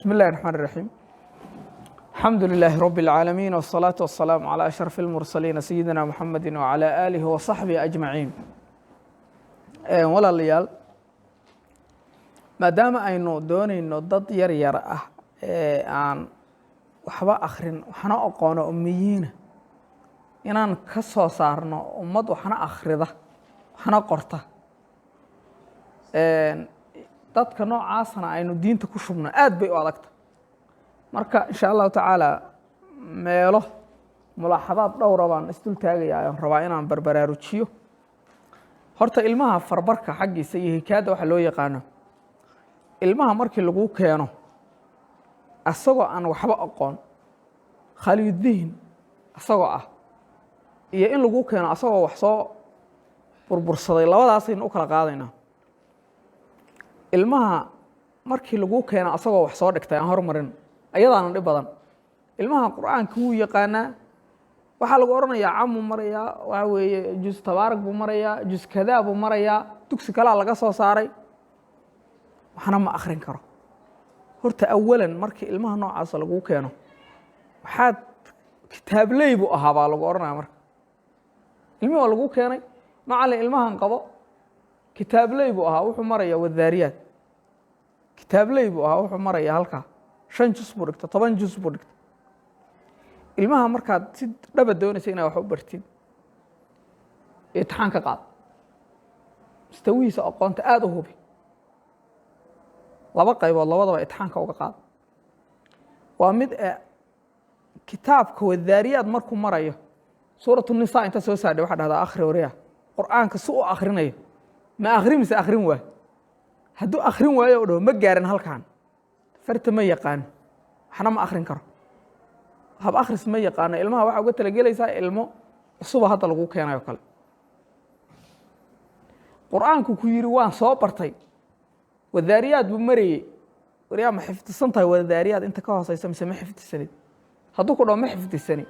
بسم الله الرحمن الرحيم الحمد لله رب العالمين والصلاة والسلام على أشرف المرسلين سيدنا محمد وعلى آله وصحبه أجمعين walaalayaal maadaama aynu doonayno dad yar yar ah ee aan waxba akhrin waxna aqoono ummiyiina inaan ka soo saarno ummad waxna akhrida waxna qorta dadka noocaasna aynu diinta ku shubno aad bay u adagta marka insha allahu tacaala meelo mulaaxadaad dhowra baan isdul taagayaa aan rabaa inaan barbaraarujiyo horta ilmaha farbarka xaggiisa iyo hikaayadda waxa loo yaqaano ilmaha markii lagu keeno asagoo aan waxba aqoon khaliyudiin asagoo ah iyo in lagu keeno asagoo wax soo burbursaday labadaasaynu u kala qaadaynaa ilmaha markii lagu keeno asagoo wax soo dhigtay aan hormarin ayadaana dhib badan ilmaha qur'aanka wuu yaqaanaa waxaa lagu odhanayaa camuu marayaa waxa weeye juz tabaarak buu marayaa juz kadaa buu marayaa dugsi kalaa laga soo saaray waxna ma akhrin karo horta awalan markii ilmaha noocaasa lagu keeno waxaad kitaabley buu ahaa baa lagu odhanaya marka ilmihi waa lagu keenay macallin ilmahan qabo kitaabley buu ahaa wuxuu marayaa wadaariyaad kitaabley buu ahaa wuxuu marayaa halkaa 5 juz buu dhigta 10 juz buu dhigta ilmaha markaad si dhaba doonaysa inaad wax u bartid imtixaan ka qaad mustawihiisa aqoonta aada u hubi laba qaybood labadaba imtixaanka uga qaad waa mid kitaabka wadaariyaad markuu marayo suuratu nisaa inta soo saadhay waxaa dhahdaa akhri wariya qur'aanka si u akhrinayo ma akhri mise akhrin waa hadduu akhrin waayo o dhaho ma gaarin halkan farta ma yaqaano waxna ma akhrin karo hab akhris ma yaqaano ilmaha waxaa uga talagelaysaa ilmo cusuba hadda lagu keenayo kale qur'aanku ku yidhi waan soo bartay wadaariyaad buu marayey waryaa ma xifdisan tahay wadaariyaad inta ka hooseysa mise ma xifdisanid hadduu ku dhaho ma xifdisani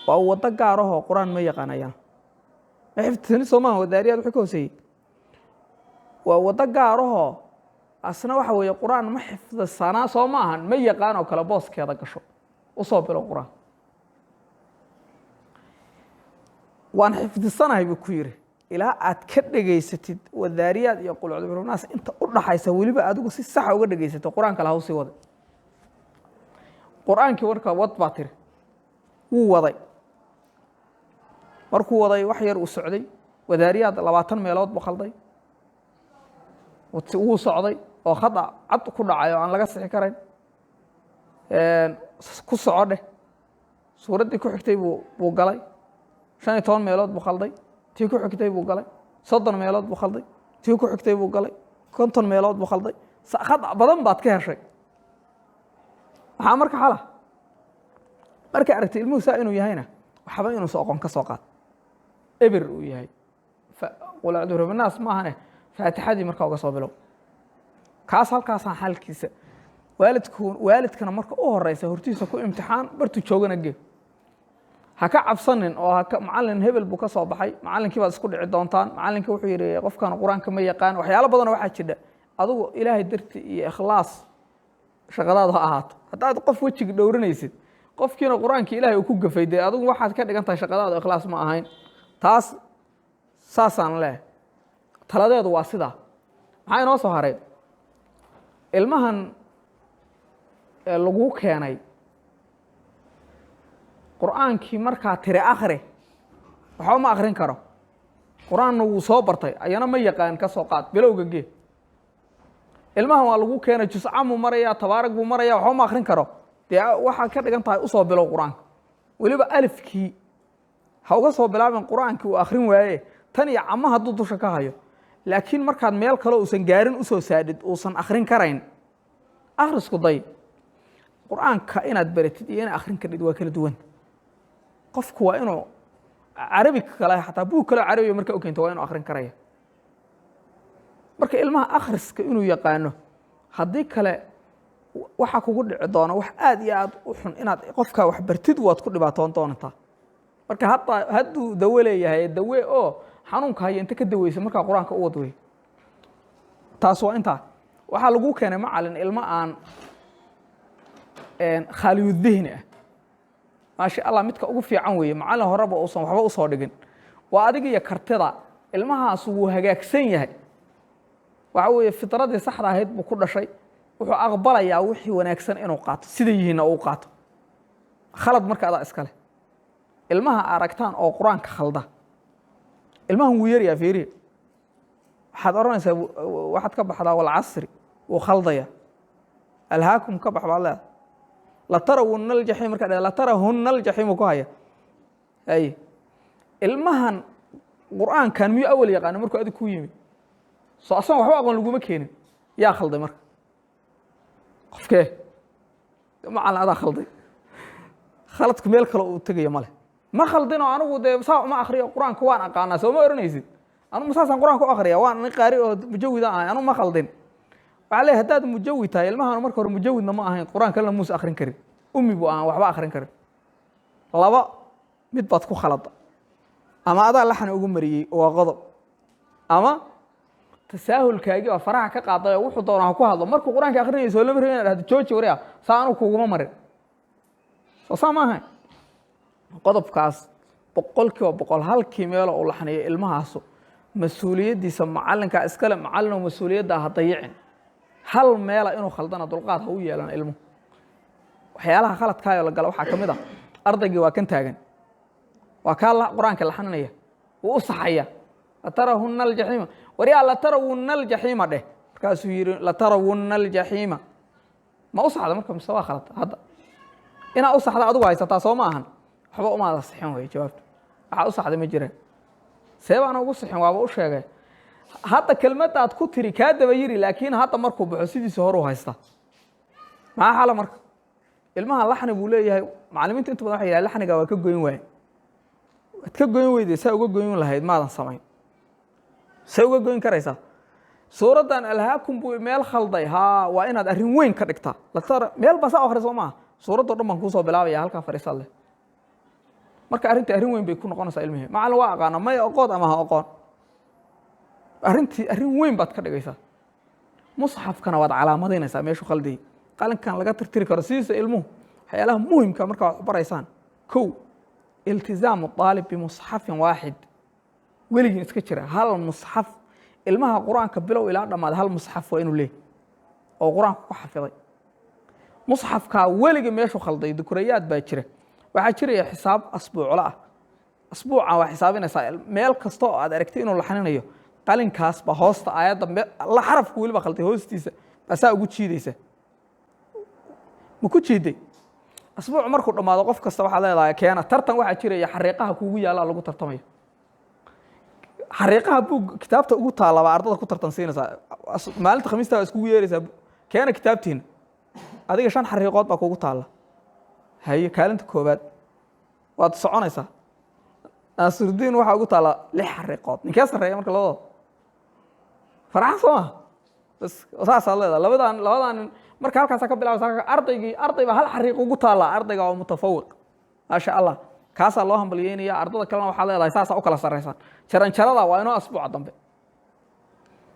waa waddo gaar ahoo qur'aan ma yaqaanayaan ma xifdisanid soo maaha wadaariyaad wuxuu ka hooseeyey waa waddo gaar ahoo asna waxa weeye qur'aan ma xifdisanaa soo ma ahan ma yaqaan oo kale booskeeda gasho usoo bilo qur'aan waan xifdisanahay buu ku yidhi ilaa aad ka dhegaysatid wadaariyaad iyo qul acuudu birabbi naas inta u dhaxaysa weliba adigu si saxa uga dhegaysato qur'aanka laha usii waday qur'aankii warka wad baa tiri wuu waday markuu waday wax yar uu socday wadaariyaad 20 meelood buu khalday wuu socday oo khada cad ku dhacay oo aan laga sixi karayn ku soco dheh suuraddii ku xigtay buu galay 15 meelood buu khalday tii ku xigtay buu galay 30 meelood buu khalday tii ku xigtay buu galay 50 meelood buu khalday khada badan baad ka heshay waxaa marka xala marka aragtay ilmuhu saa inuu yahayna waxba inuu soo aqoon ka soo qaad eber uu yahay qul acuudu birabbi naas maahane faatixadii markaa uga soo bilow kaas halkaasaan xalkiisa waalidkana marka u horeysa hortiisa ku imtixaan bartu joogana gee ha ka cabsanin oo macallin hebel buu ka soo baxay macallinkii baad isku dhici doontaan macallinkii wuxuu yidhi qofkan qur-aanka ma yaqaan waxyaalo badanoo waxaa jira adigu ilaahay darti iyo ikhlaas shaqadaadu ha ahaato haddaad qof wejiga dhowranaysid qofkiina qur-aanka ilaahay uu ku gafay dee adigu waxaad ka dhigan tahay shaqadaadu ikhlaas ma ahayn taas saasaan leehay taladeedu waa sidaa maxaa inoo soo haray ilmahan lagu keenay qur'aankii markaa tiri akhri waxba ma akhrin karo qur'aanna wuu soo bartay ayana ma yaqaan ka soo qaad bilowga gee ilmahan waa lagu keenay juscamuu marayaa tabaarak buu marayaa waxba ma akhrin karo dee waxaad ka dhigan tahay usoo bilow qur'aanka weliba alifkii ha uga soo bilaabin qur'aankii uu akhrin waaye tan iyo cama hadduu dusha ka hayo laakiin markaad meel kale uusan gaarin usoo saadhid uusan akhrin karayn akhrisku day qur'aanka inaad baratid iyo inaad akhrin kardhid waa kala duwan qofku waa inuu carabi kale xataa buug kale carabiga markaa u keento waa inuu akhrin karaya marka ilmaha akhriska inuu yaqaano haddii kale waxa kugu dhici doona wax aad iyo aad u xun inaad qofkaa wax bartid waad ku dhibaatoon doontaa marka hadduu dawo leeyahay dawe oo xanuunka haya inta ka daweysa markaa qur-aanka u wad wey taas waa intaa waxaa lagu keenay macalin ilmo aan khaaliyu dihni ah maasha allah midka ugu fiican weeye macalin horeba uusan waxba u soo dhigin waa adiga iyo kartida ilmahaas wuu hagaagsan yahay waxa weeye fitradii saxda ahayd buu ku dhashay wuxuu aqbalayaa wixii wanaagsan inuu qaato sida yihiinna uu qaato khalad marka adaa iskale ilmaha aragtaan oo qur-aanka khalda ilmahan wuu yaryaa fiiriya waxaad odhanaysaa waxaad ka baxdaa walcasri wuu khaldaya alhaakum ka bax baad leedahay latarawunna aljaxiim markaa dheh latarahunna aljaxiimu ku haya ay ilmahan qur'aankan miyuu awal yaqaana markuu adig ku yimi soo asagan waxba aqoon laguma keenin yaa khalday marka qofkee macalin adaa khalday khaladku meel kale uu tegaya male ma khaldinoo anigu dee saa uma akriyo qur-aanka waan aqaanaa soo ma oranaysid anugu saasaan qur-aanka u akriya waan nin qaari oo mujawida ahay anugu ma khaldin waxaa leeyahay haddaad mujawid tahay ilmahan marka hore mujawidna ma ahayn qur-aan kalena muusa akrin karin ummi buu ahaan waxba akrin karin laba mid baad ku khalada ama adaa laxni ugu mariyey waa qodob ama tasaahulkaagii baa faraha ka qaaday oo wuxuu doonaa ku hadlo markuu qur-aanka akrinayso lama rabin inaad dhahdo jooji wariya saa anugu kuguma marin soo saa ma ahayn qodobkaas boqolkiiba boqol halkii meelo uu laxniyo ilmahaasu mas-uuliyaddiisa macalinkaa iskale macallinoo mas-uuliyadda ha dayicin hal meela inuu khaldana dulqaad ha u yeelan ilmuhu waxyaalaha khaladkaayoo la gala waxaa ka mid ah ardaygii waa kan taagan waa kaa qur-aanka laxninaya wuu u saxaya latarawunna aljaxiima waryaa latarawunna aljaxiima dheh markaasuu yidhi latarawunna aljaxiima ma u saxda marka mise waa khalad hadda inaa u saxda adigu haysataa soo ma ahan waxba umaada sixin wey jawaabtu waxaa u saxday ma jiraan see baana ugu sixin waaba u sheegay hadda kelmadda aad ku tiri kaa daba yiri laakiin hadda markuu baxo sidiisa hor u haysta maxaa xala marka ilmaha laxni buu leeyahay macallimiinta inta badan waxay yidhaha laxniga waa ka goyn waaye waad ka goyn weyday saa uga goyn lahayd maadan samayn see uga goyn karaysaa suuraddan alhaakum buu meel khalday haa waa inaad arrin weyn ka dhigtaa meel baa saa akhri soo maaha suuraddoo dhan baan kuusoo bilaabaya halkaa fadhiisaad leh marka arrintii arrin weyn bay ku noqonaysaa ilmihii macallin waa aqaana may oqood ama ha oqoon arrintii arrin weyn baad ka dhigaysaa musxafkana waad calaamadaynaysaa meeshu khaldiyey qalinkan laga tirtiri karo sidiisa ilmuhu waxyaalaha muhimka markaa wax baraysaan kow iltizaamu aalib bimusxafin waaxid weligiin iska jira hal musxaf ilmaha qur-aanka bilow ilaa dhammaad hal musxaf waa inuu leeyahy oo qur-aanka ku xafiday musxafkaa weligii meeshu khalday dukurayaad baa jira waxaa jiraya xisaab asbuucla ah asbuucan waa xisaabinaysaa meel kasta oo aad aragtay inuu laxninayo qalinkaas baa hoosta aayadda la xarafku weliba khalday hoostiisa baa saa ugu jiidaysa ma ku jiiday asbuuc markuu dhammaado qof kasta waxaad leedahay keena tartan waxaa jiraya xariiqaha kuugu yaalla lagu tartamayo xariiqaha buu kitaabta ugu taalla baa ardada ku tartan siinaysaa maalinta khamiista baa iskugu yeeraysaa keena kitaabtiina adiga 5 xariiqood baa kuugu taalla haye kaalinta koobaad waad soconaysaa naasirdiin waxaa ugu taalla 6 xariiqood ninkee sarreeya marka labadooda faraxan soo maha bas saasaad leedahay labadan marka halkaasaa ka bilaabaysa arday baa 1 xariiq ugu taalla ardayga oo mutafawiq maasha allah kaasaa loo hambalyeynaya ardada kalena waxaad leedahay saasaa u kala sarraysaan jaranjarada waa inoo asbuuca dambe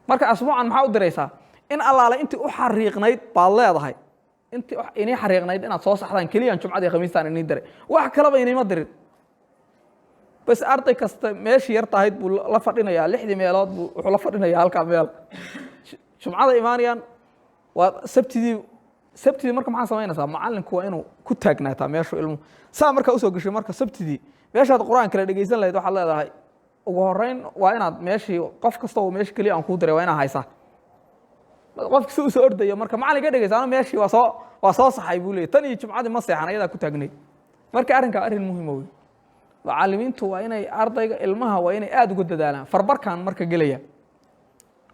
marka asbuucan maxaa u diraysaa in allaale intii u xariiqnayd baad leedahay intii inii xariiqnayd inaad soo saxdaan keliyaan jumcadii khamiistaan inii diray wax kaleba inima dirin bas arday kasta meeshii yar tahayd buu la fadhinayaa 6 meelood buu wuxuu la fadhinayaa halkaa meel jumcada imaanayaan waa sabtidii marka maxaa samaynaysaa macallinku waa inuu ku taagnaataa meeshu ilmuhu saa markaa usoo gashay marka sabtidii meeshaad qur-aan kale dhegaysan lahayd waxaad leedahay ugu horreyn waa inaad meeshii qof kasta oo meeshii keliya aan kuu diray waa inaad haysaa qofki si usoo ordayo marka macallin ka dhegaysa anu meeshii waa soo saxay buu leeyay tan iyo jumcadii ma seexan ayadaa ku taagnayd marka arrinkaa arrin muhiima wey macallimiintu waa inay ardayga ilmaha waa inay aada uga dadaalaan farbarkan marka gelaya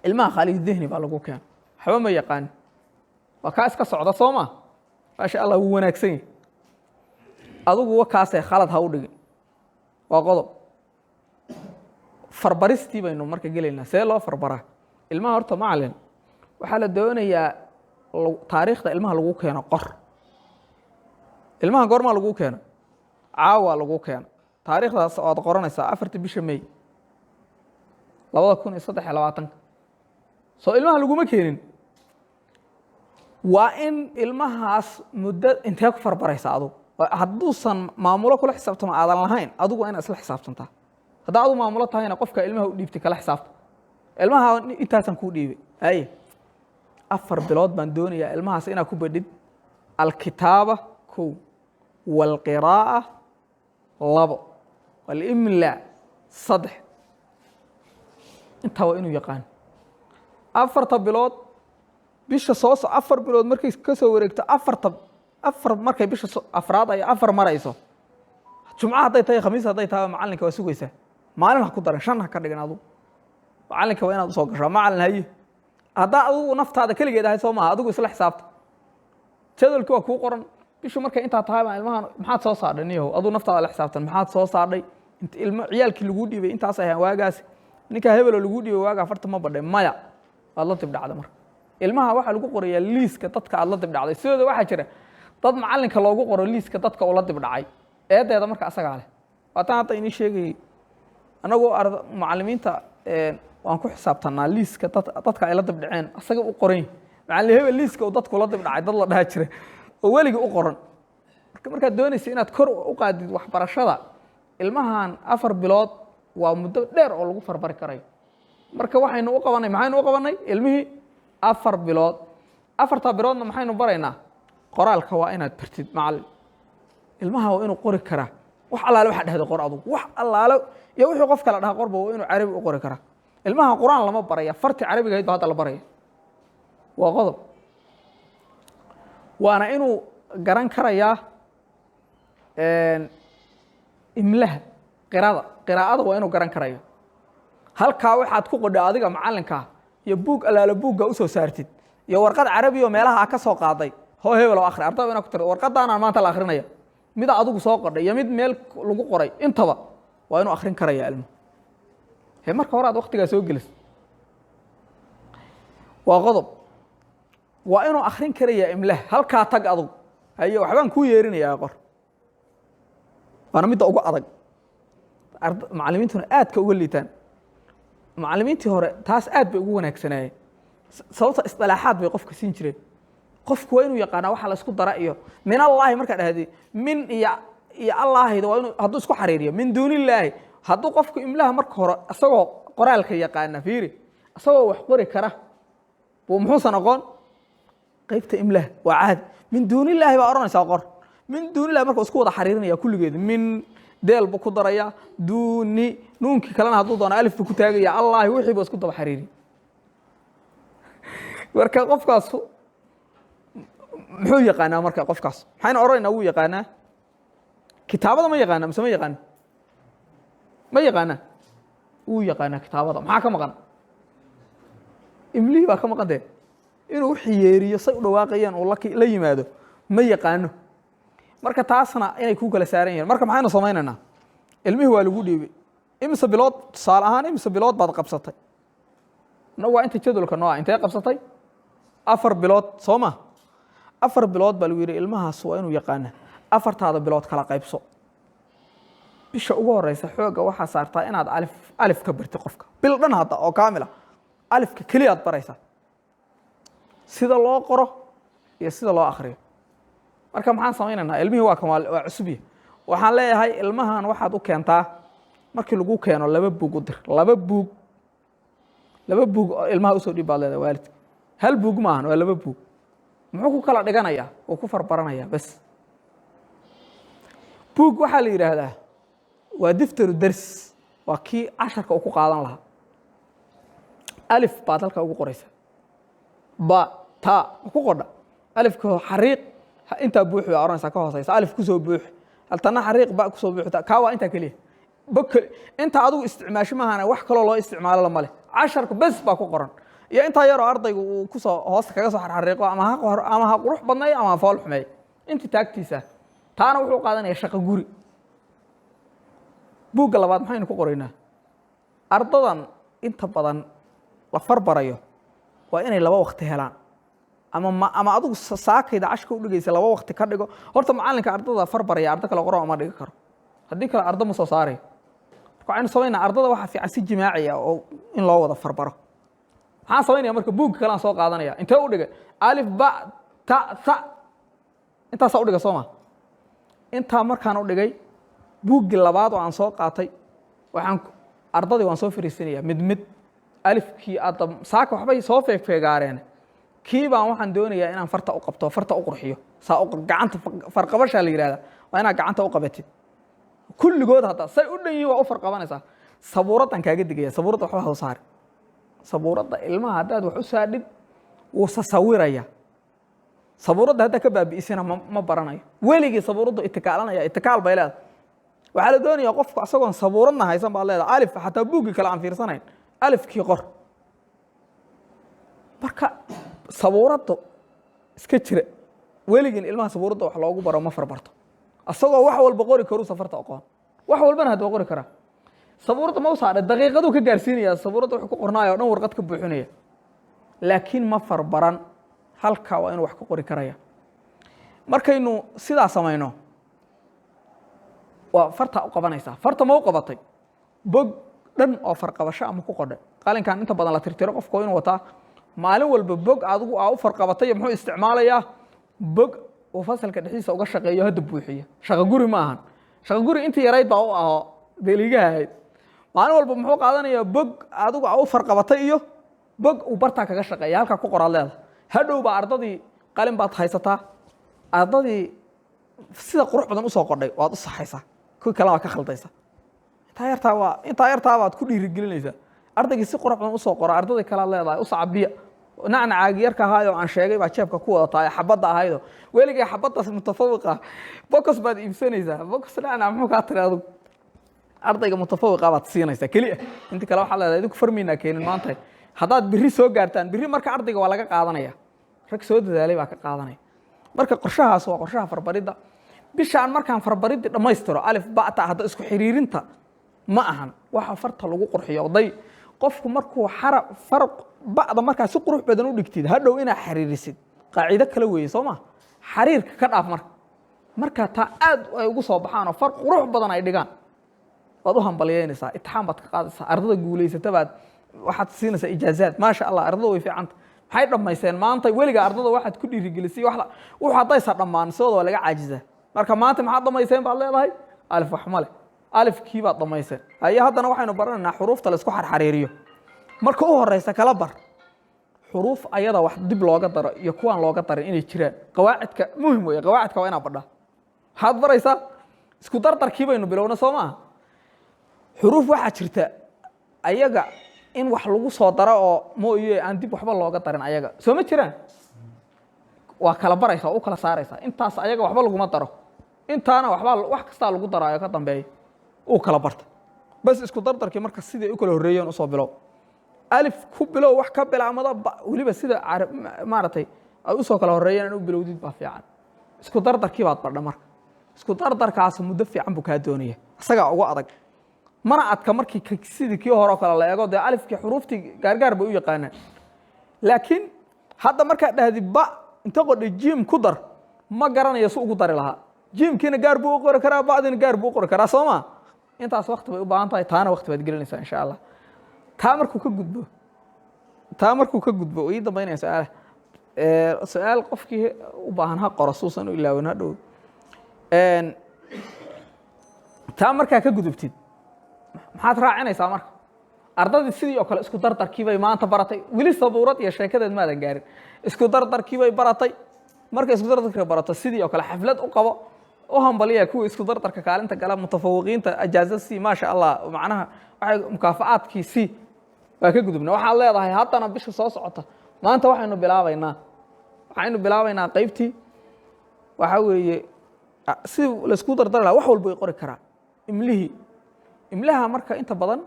ilmaha khaaliyu dihni baa lagu keena waxba ma yaqaanin waa kaa iska socda soo maa maasha allah wuu wanaagsan yahy adugu wakaasee khalad ha u dhigin waa qodob farbaristii baynu marka gelaynaa see loo farbaraa ilmaha horta macallin waxaa la doonayaa taariikhda ilmaha lagu keeno qor ilmaha goormaa lagu keeno caawa lagu keeno taariikhdaas oad qoranaysaa 4 bisha May 2023 soo ilmaha laguma keenin waa in ilmahaas muddo intee ku farbaraysa adigu hadduusan maamulo kula xisaabtamo aadan lahayn adigu waa inaad isla xisaabtantaa haddaa adigu maamulo tahayna qofka ilmaha u dhiibtay kala xisaabta ilmaha intaasaan kuu dhiibay haye 4 bilood baan doonayaa ilmahaas inaad ku badhid alkitaaba 1 walqiraa'a 2 walimlaa 3 intaa waa inuu yaqaan 4 bilood bisha soo 4 bilood markay ka soo wareegto 4 markay bisha afraad ay 4 marayso jumcaha hadday tahay khamiis hadday tahay macalinka waa sugaysaa maalin ha ku daran 5 ha ka dhigan adigu macalinka waa inaad soo gashaa macalin haye haddaa adigu naftaada keligeed ahay soo maaha adigu isla xisaabta jadwalkii waa kuu qoran bishu markay intaa tahay baa ilmahan maxaad soo saadhay niyow adigu naftaada la xisaabtan maxaad soo saadhay ilmo ciyaalkii lagu dhiibay intaas ahaan waagaas ninka hebelo lagu dhiibay waaga 40 ma badhay maya waad la dib dhacday marka ilmaha waxa lagu qorayaa liiska dadka aad la dib dhacday sidoo waxa jira dad macalinka loogu qoro liiska dadka uu la dib dhacay eedeeda marka asaga leh waatan hadda inii sheegay anagoo macallimiinta waan ku xisaabtanaa liiska dadka ay la dib dhaceen asaga u qoran macallin hebel liiska uu dadku la dib dhacay dad la dhaha jiray oo weliga u qoran marka doonaysa inaad kor u qaadid waxbarashada ilmahan 4 bilood waa muddo dheer oo lagu farbari karayo marka waxaynu u qabanay ilmihii 4 bilood 4 biloodna maxaynu baraynaa qoraalka waa inaad bartid macallin ilmaha waa inuu qori karaa wax allaale waxa dhahdo qor adigu wax allaale iyo wixii qof kale dhaha qorba waa inuu carabi u qori karaa ilmaha quraan lama baraya farti carabiga ahayd baa hadda la baraya waa qodob waana inuu garan karayaa imlaha qiraa'ada waa inuu garan karayo halkaa waxaad ku qodhay adiga macalinka iyo buug allaale buugga u soo saartid iyo warqad carabi oo meelaha ka soo qaaday hoo hebel oo akhri ardayda inaa ku tiri warqadaanaan maanta la akhrinaya mid adigu soo qodhay iyo mid meel lagu qoray intaba waa inuu akhrin karayaa ilmo marka hore aad waqtigaa soo gelis waa qodob waa inuu akhrin karayaa imlah halkaa tag adugu haye waxbaan kuu yeerinayaa qor waana midda ugu adag macallimiintuna aadka uga liitaan macallimiintii hore taas aad bay ugu wanaagsanaayeen sababta isdilaaxaad bay qofka siin jireen qofku waa inuu yaqaanaa waxa la isku dara iyo min allaahi markaa dhahday min iyo allaahida waa inuu hadduu isku xariiriyo min duunillaahi hadduu qofku imlaha marka hore isagoo qoraalka yaqaana fiiri isagoo wax qori kara buu muxuusan aqoon qaybta imlaha waa caadi min duunillaahi baa odhanaysaa qor min duunillahi marka isku wada xariirinaya kulligeed min deel buu ku daraya duuni nuunkii kalena hadduu doono alif buu ku taagaya allaahi wixii buu isku daba xariiri marka qofkaas muxuu yaqaanaa marka qofkaas maxayna odhanaynaa wuu yaqaanaa kitaabada ma yaqaana mise ma yaqaana ma yaqaana wuu yaqaanaa kitaabada maxaa ka maqan imlihii baa ka maqan dee inuu xiyeeriyo say u dhawaaqayaan uu la yimaado ma yaqaano marka taasna inay ku kala saaran yihiin marka maxaynu samaynaynaa ilmihii waa lagu dhiibay imise bilood tusaale ahaan imise bilood baad qabsatay na waa inta jadwalka nooca intee qabsatay 4 bilood soo ma 4 bilood baa lagu yidhi ilmahaas waa inuu yaqaana 4taada bilood kala qaybso bisha ugu horeysa xooga waxaa saartaa inaad alif ka barti qofka bil dhan hadda oo kaamila alifka keliya aad baraysaa sida loo qoro iyo sida loo akhriyo marka maxaan samaynaynaa ilmihii waa cusubiya waxaan leeyahay ilmahan waxaad u keentaa markii lagu keeno 2 buug u dir 2 buug oo ilmaha usoo dhiib baad leedahay waalidka hal buug maahan waa 2 buug muxuu ku kala dhiganayaa oo ku farbaranayaa bas buug waxaa la yidhaahdaa waa diftaru dars waa kii casharka uu ku qaadan lahaa alif baad halkaa ugu qoraysaa ba ta ku qodha alifka xariiq intaa buuxi baa oranaysaa ka hooseysa alif kusoo buux haltana xariiq ba kusoo buuxta kaa waa intaa keliya inta adigu isticmaasho maahana wax kaloo loo isticmaalo lama leh casharka bes baa ku qoran iyo intaa yaroo ardaygu uu kusoo hoosta kaga soo xariiqo ama ha qurux badnayo ama ha fool xumeeyo intii taagtiisa taana wuxuu qaadanayaa shaqo guri buugga labaad maxaynu ku qoraynaa ardadan inta badan la farbarayo waa inay 2 waqti helaan ama adigu saakayda cashka u dhigaysa 2 waqti ka dhigo horta macalinka ardada farbaraya arda kale qoro ama dhigi karo haddii kale arda ma soo saaray marka waxaynu samaynaa ardada waxaa fiican si jimaaci ah oo in loo wada farbaro maxaan samaynaya marka buugga kale aan soo qaadanaya intee u dhigay alif ba ta sa intaasaa udhiga soo ma intaa markaan u dhigay buuggii labaad oo aan soo qaatay waxaan ardadii waan soo fariisinayaa mid mid alifkii aad saaka waxbay soo feegfeegaareen kii baan waxaan doonayaa inaan farta u qabto farta u qurxiyo saa gacanta farqabashaa la yidhahdaa waa inaad gacanta u qabatid kulligood hadda say u dhan yihiin waa u farqabanaysaa sabuuraddan kaaga digaya sabuuradda waxba ha u saari sabuuradda ilmaha haddaad wax u saadhid wuu sasawiraya sabuuradda haddaa ka baabi'isina ma baranayo weligii sabuuraddu itikaalanaya itikaal bay leedahay waxaa la doonayaa qofku asagoon sabuuradna haysan baad leedahay alif xataa buuggii kale aan fiirsanayn alifkii qor marka sabuuradda iska jira weligiin ilmaha sabuuradda wax loogu baro ma farbarto asagoo wax walba qori karuu safarta aqoon wax walbana hadda qori karaa sabuuradda ma u saadhay daqiiqaduu ka gaarsiinaya sabuuradda wuxuu ku qornaaya oo dhan warqad ka buuxinaya laakiin ma farbaran halkaa waa inuu wax ku qori karaya markaynu sidaa samayno waa fartaa u qabanaysaa farta ma u qabatay bog dhan oo farqabasho ama ku qodhay qalinkan inta badan la tirtiro qofku inuu wataa maalin walba bog adigu aa u farqabatay muxuu isticmaalayaa bog uu fasalka dhexdiisa uga shaqeeyo hadda buuxiya shaqo guri ma ahan shaqo guri intii yarayd baa u aho deeligaha ahayd maalin walba muxuu qaadanayaa bog adigu aa u farqabatay iyo bog uu bartaa kaga shaqeeya halkaa ku qoraad leedahay hadhow baa ardadii qalin baad haysataa ardadii sida qurux badan usoo qodhay waad u saxaysaa kuwii kalena waa ka khaldaysa intaa yartaa baad ku dhiirigelinaysaa ardaygii si qurux badan usoo qora ardadii kalaad leedahay usacabiya nacnacaagi yarka ahaayoo aan sheegay baa jeebka ku wadataa ee xabadda ahaydoo weligay xabaddaas mutafawiqa bokos baad iibsanaysaa bokos nacnac muxuu kaa tiri adigu ardayga mutafawiqa baad siinaysaa keliya inta kale waxaa leedahay idinku farmiinaa keenin maanta haddaad biri soo gaartaan biri marka ardayga waa laga qaadanaya rag soo dadaalay baa ka qaadanaya marka qorshahaas waa qorshaha farbaridda bishaan markaan farbariddi dhammaystiro alif bata hadda isku xiriirinta ma ahan waxa farta lagu qurxiyo oday qofku markuu farq bacda markaa si qurux badan u dhigtid hadhow inaad xiriirisid qaacido kala weeye soo ma xiriirka ka dhaaf marka taa aad ay ugu soo baxaan oo farq qurux badan ay dhigaan waad u hambalyeynaysaa itixaan baad ka qaadaysaa ardada guulaysata baad waxaad siinaysaa ijaazaad maasha allah ardada way fiicanta maxay dhammaysteen maanta weliga ardada waxaad ku dhiirigelisay wuxuu haddaysa dhammaan sidooda waa laga caajizaa marka maanta maxaad dhammayseen baad leedahay alif wax ma leh alifkii baad dhammayseen haye haddana waxaynu baranaynaa xuruufta la isku xarxariiriyo marka u horeysa kala bar xuruuf ayada wax dib looga daro iyo kuwaan looga darin inay jiraan qawaacidka muhim weeye qawaacidka waa inaad badhaa waxaad baraysaa isku dardarkii baynu bilowna soo maaha xuruuf waxaa jirta ayaga in wax lagu soo daro oo mooye aan dib waxba looga darin ayaga soo ma jiraan waa kala baraysaa u kala saaraysaa intaas ayaga waxba laguma daro intaana wax kastaa lagu daraayo ka dambeeya uu kala barta bas isku dardarkii marka sidii u kala horreeyeen usoo bilow alif ku bilow wax ka bilaamada weliba sida maaragtay ay usoo kala horreeyeen in u bilowdid baa fiican isku dardarkii baad badha marka isku dardarkaas muddo fiican buu kaa doonaya isagaa ugu adag mana adka markii sidii kii hore oo kale la eego dee alifkii xuruuftii gaargaar bay u yaqaanaan laakiin hadda markaad dhahdi ba inta qodhay jiim ku dar ma garanayo si ugu dari lahaa jiimkiina gaar buu u qori karaa bacdina gaar buu u qori karaa soo ma intaas waqti bay u baahan tahay taana waqti baad gelinaysaa insha allah taa markuu ka gudbo ii dambaynaya su-aal qofkii u baahan ha qoro suusan u ilaawin hadhow taa markaa ka gudubtid maxaad raacinaysaa marka ardadii sidii oo kale isku dardarkii bay maanta baratay weli sabuurad iyo sheekadeed maadan gaarin isku dardarkii bay baratay marka isku dardarkii barato sidii oo kale xaflad u qabo u hambaliya kuwii isku dardarka kaalinta gala mutafawiqiinta ajaaza si maasha allah macnaha waxay mukaafacaadkii si waa ka gudubna waxaad leedahay haddana bisha soo socota maanta waxaynu bilaabaynaa qaybtii waxa weeye si laisku dardari lahaa wax walba way qori karaa imlaha marka inta badan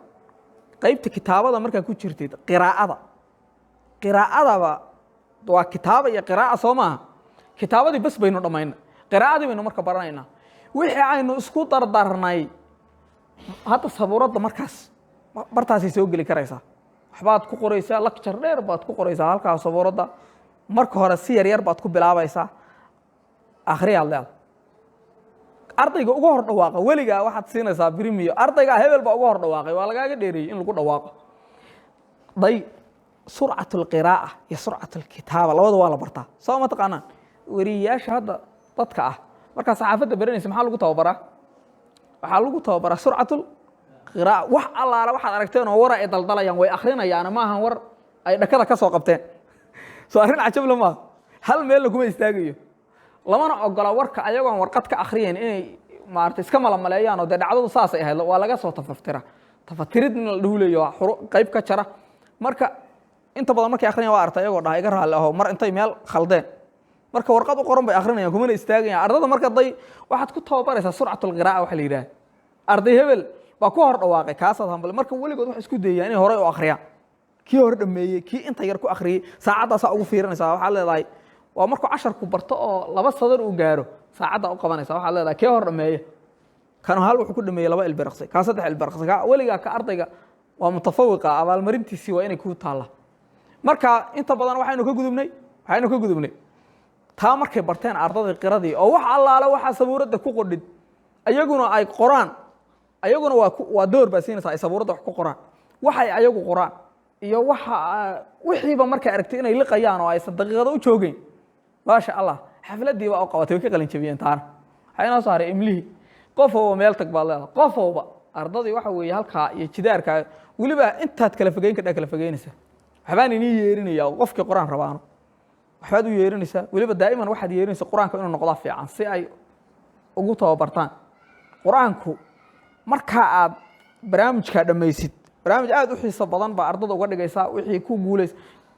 qaybta kitaabada markaa ku jirtid qiraa'adaba waa kitaaba iyo qiraa'a soo maaha kitaabadii bas baynu dhammayna qiraa'adii baynu marka baranaynaa wixii aynu isku dardarnay hadda sabuuradda markaas bartaasay soo geli karaysaa waxbaad ku qoraysaa lecture dheer baad ku qoraysaa halkaa sabuuradda marka hore si yaryar baad ku bilaabaysaa akhriyaad leedahay ardayga ugu hor dhawaaqa weligaa waxaad siinaysaa brimiyo ardayga hebel baa ugu hor dhawaaqay waa lagaaga dheereeyey in lagu dhawaaqo day surcat alqiraa'a iyo surcat alkitaaba labada waa la bartaa soo ma taqaanaan wariyaasha hadda dadka ah marka saxaafadda baranaysa maxaa lagu tababaraa waxaa lagu tababaraa surcatul qiraa'a wax allaala waxaad aragteen oo war ay daldalayaan way akhrinayaan ma ahan war ay dhakada ka soo qabteen soo arrin cajab lama hal meel kuma istaagayo lamana ogola warka ayagoon warqad ka akhriyeen inay maartay iska malamaleeyaan oo dhacdadu saas ay ahayd waa laga soo tafatirid in la dhuuleeyo qayb ka jara marka inta badan markay akhriyaan waa artay ayagoo dhahay iga raali ah mar intay meel khaldeen marka warqad u qoran bay akhrinayaan kuma istaagayaan ardada marka day waxaad ku tababaraysaa surcatul qiraa'a waxa la yiraahdo arday hebel baa ku hor dhawaaqay kaasaad hambal marka waligood wax isku dayayaan inay hore u akhriyaan kii hor dhameeyay kii inta yar ku akhriyay saacadaas ugu fiirinaysaa waxa leedahay waa markuu casharku barto oo laba sadar uu gaaro saacada u qabanaysaa waxa leedahay kii hor dhameeyay kan hal wuxuu ku dhameeyay laba ilbiraqsi ka saddex ilbiraqsi ka waliga ka ardayga waa mutafawiqa abaalmarintiisii waa inay ku taala marka inta badan waxaynu ka gudubnay taa markay barteen ardada qiradii oo wax allaala waxa sabuurada ku qodhid ayaguna ay qoraan ayaguna waa door baasinaysa ay sabuurada wax ku qoraan waxay ayagu qoraan iyo waxa wixiiba markay aragtay inay liqayaan oo ay daqiiqado u joogeen maasha Allah xafladii waa qabatay way ka qalin jabiyeen taana waxayna saaray imlihi qof oo meel tag baa leedahay qof oo ardadii waxa weeye halka iyo jidaarka waliba intaad kala fogeynaysa waxbaan inii yeerinaya qofkii quraan rabaano waxaad u yeerinaysaa waliba daa'iman waxaad yeerinaysaa quraanka inuu noqdo fiican si ay ugu tababartaan quraanku marka aad barnaamijka dhameysid barnaamij aad u xiiso badan baa ardada uga dhigaysaa wixii ku guuleys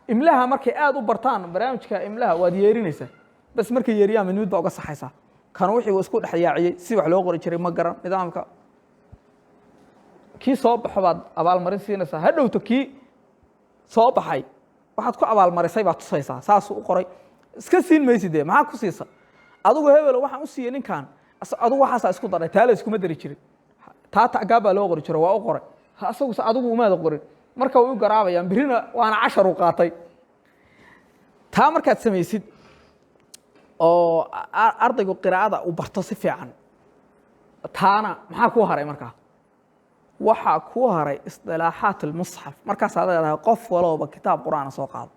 imlaha markay aad u bartaan barnaamijka imlaha waad yeerinaysaa bas markay yeeriyaan mid baa uga saxaysaa kan wixii isku dhaxyaaciyay si wax loo qori jiray ma garan nidaamka kii soo baxo baad abaalmarin siinaysaa hadhowto kii soo baxay waxaad ku abaalmarisay baad tusaysaa saas u qoray iska siin maysid maxaa ku siisa adigu hebel waxaan u siiyay ninkan adigu waxaas isku daray taale iskuma dari jirin taata gaaba loo qori jiray waa u qoray asagu adigu uma qorin marka way u garaabayaan birina waana 10 u qaatay taa markaad samaysid oo ardaygu qiraa'ada u barto si fiican taana maxaa ku haray markaa waxa ku haray istilaaxaat al-mushaf markaas aad leedahay qof walba kitaab quraan soo qaado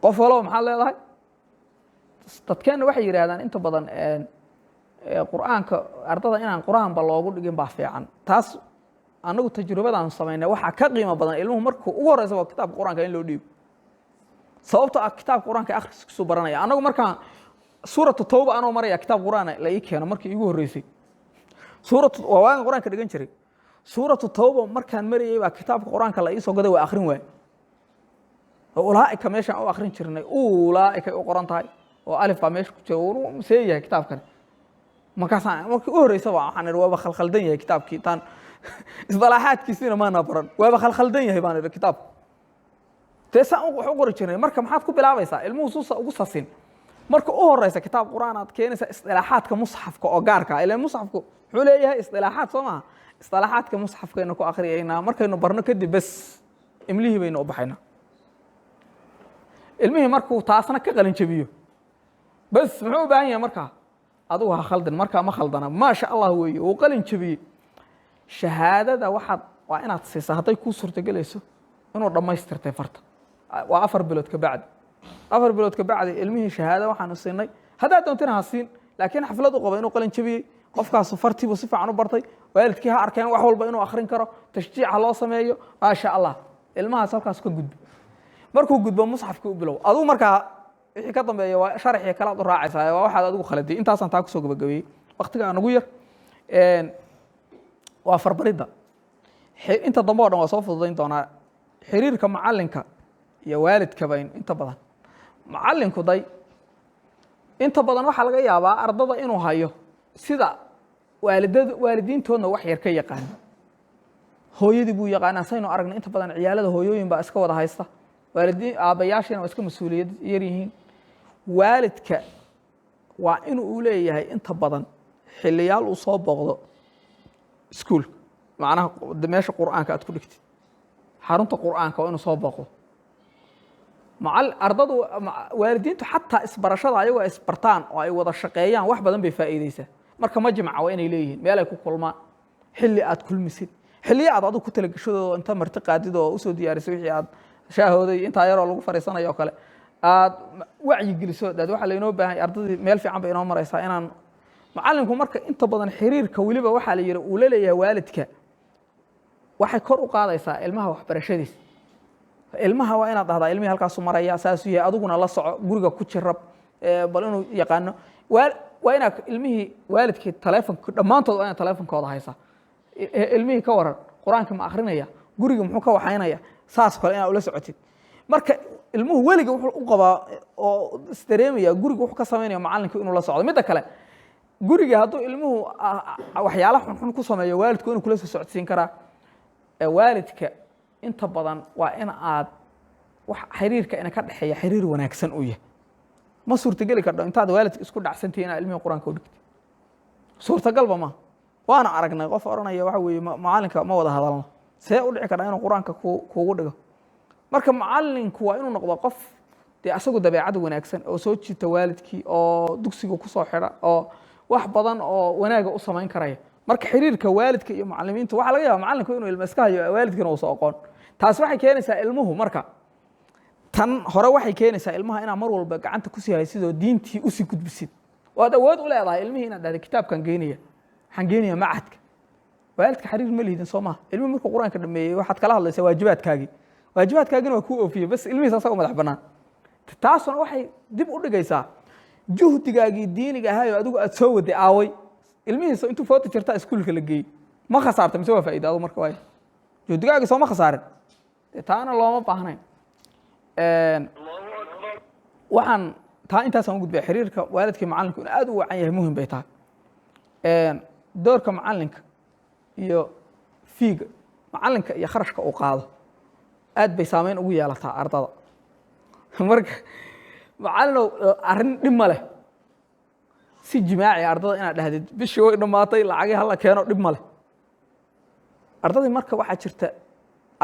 qof walba maxaa leedahay dadkeen waxay yiraahdaan inta badan quraanka ardada inaan quraan ba loogu dhigin baa fiican taas anagu tajribadaan sameynay waxa ka qiimo badan ilmuhu markuu ugu horeysa waa kitaab quraanka in loo dhiibo sababtoo ah kitaab quraanka akhriskiisu baranaya anagu markaan suuratu tawba anoo maraya kitaab quraan la ii keeno markii ugu horeysay suuratu waan quraanka dhigan jiray suuratu tawba markaan marayay baa kitaabka quraanka la ii soo gaday waa akhrin waay ulaaika meesha oo akhrin jirnay ulaaika oo qoran tahay oo alif baa meesha ku jiro uu seeyahay kitaabkan markaas markii ugu horeysay waxaan waa khalkhaldan yahay kitaabkii tan isdalaaxaadkiisina ma nabaran waa khalkhaldan yahay baan kitaab teesan wuxuu qori jiray marka maxaad ku bilaabaysaa ilmuhu suusa ugu sasin marka u horeysa kitaab quraan aad keenaysa istilaaxaadka mushafka oo gaarka ah ilaa mushafku wuxuu leeyahay istilaaxaad Soomaa istilaaxaadka mushafka inuu ku akhriyayna markaynu barno kadib bas imlihi baynu u baxayna ilmihi markuu taasna ka qalin jabiyo bas muxuu u baahan yahay marka adigu ha khaldan marka ma khaldana ma sha Allah weeyo uu qalin jabiyay shahaadada waa inaad siisaa haday ku suurtagelayso inuu dhamaystirtay farta waa 4 bilood ka bacdi 4 bilood ka bacdi ilmihi shahaada waxaan siinay hadaa doontina ha siin laakiin xaflad u qabo inuu qalin jabiyay qofkaas fartiibu si fiican u bartay waalidkii ha arkeen wax walba inuu akhrin karo tashjiic loo sameeyo ma sha Allah ilmahaas halkaas ka gudbo markuu gudbo mushafka u bilow adigu markaa wixii ka dambeeya waa sharxii kala u raacaysaa waa waxaad adigu khaladay intaasan taa ku soo gabagabay waqtiga aan ugu yar waa farbarida inta dambe oo dhan waa soo fududayn doonaa xiriirka macalinka iyo waalidka bayn inta badan macalinku day inta badan waxa laga yaabaa ardada inuu hayo sida waalidiintoodna wax yar ka yaqaan hooyadii buu yaqaanaa saynu aragna inta badan ciyaalada hooyooyin baa iska wada haysta waalidiin aabayaashina waa iska mas'uuliyad yar yihiin waalidka waa inuu leeyahay inta badan xiliyaal uu soo booqdo iskuul macnaha meesha quraanka aad ku dhigtid xarunta quraanka waa inuu soo booqdo ardadu waalidiintu xataa isbarashada ayagoo isbartaan oo ay wada shaqeeyaan wax badan bay faa'iideysaa marka majmaca waa inay leeyihiin meel ay ku kulmaan xilli aad kulmisid xilli aad adigu ku tala gashado inta marti qaadid oo u soo diyaarisay wixii aad shaahooday inta yar oo lagu fariisanayo kale aad wacyi geliso dad waxa laynoo baahan ardadii meel fiican bay inoo maraysaa inaan macallinku marka inta badan xiriirka weliba waxaa la yidhi uu la leeyahay waalidka waxay kor u qaadaysaa ilmaha waxbarashadiisa ilmaha waa inaad dhahdaa ilmihii halkaasu maraya saasuu yahay adiguna la soco guriga ku jirab bal inuu yaqaano waa inaad ilmihii waalidkii taleefonka dhammaantood waa inaad taleefonkooda haysaa ilmihii ka waran qur-aanka ma akrinaya guriga muxuu ka waxaynaya saas kale inaad ula socotid marka ilmuhu weliga wuxuu u qabaa oo isdareemaya guriga wuxuu ka samaynayo macallinka inuu la socdo midda kale guriga hadduu ilmuhu waxyaalaha xunxun ku sameeyo waalidku inuu kula soo socodsiin karaa waalidka inta badan waa in aad wax xiriirka ina ka dhexeeya xiriir wanaagsan u yahay ma suurtageli kardho intaad waalidka isku dhacsantihi inaad ilmihii qur-aanka u dhigtid suurtagalba ma waana aragnay qof odhanaya waxa weeye macallinka ma wada hadalno see u dhici kardhaa inuu qur-aanka kuugu dhigo marka macallinku waa inuu noqdo qof dee asagu dabeecad wanaagsan oo soo jiita waalidkii oo dugsiga kusoo xidha oo wax badan oo wanaaga u samayn karaya marka xiriirka waalidka iyo macallimiinta waxaa laga yaaba macallinku inuu ilma iska hayo waalidkina uusa aqoon taas waxay keenaysaa ilmuhu marka tan hore waxay keenaysaa ilmaha inaad mar walba gacanta kusii haysid oo diintii usii gudbisid oo aad awood u leedahay ilmihii inaad dhahda kitaabkan geynaya waxaan geenayaa macadka waalidka xiriir ma liidin soo maha ilmihii markuu qur-aanka dhameeyey waxaad kala hadlaysaa waajibaadkaagina waa kuu oofiyey bas ilmihiis asagoo madax bannaan taasuna waxay dib u dhigaysaa juhdigaagii diiniga ahaayoo adigu aad soo waday aaway ilmihiisa intuu foota jirtaa iskuulka la geeyey ma khasaarta mise waa faa'iida adu marka waay juhdigaagii soo ma khasaarin taana looma baahnayn waxaan taa intaasaan u gudbaya xiriirka waalidkii macallinku in aad u wacan yahay muhim bay tahay doorka macallinka iyo fiiga macallinka iyo kharashka uu qaado aad bay saameyn ugu yeelataa ardada marka macallinow arrin dhib ma leh si jimaaci ardada inaad dhahdid bishii way dhammaatay lacagii hala keeno dhib ma leh ardadii marka waxaa jirta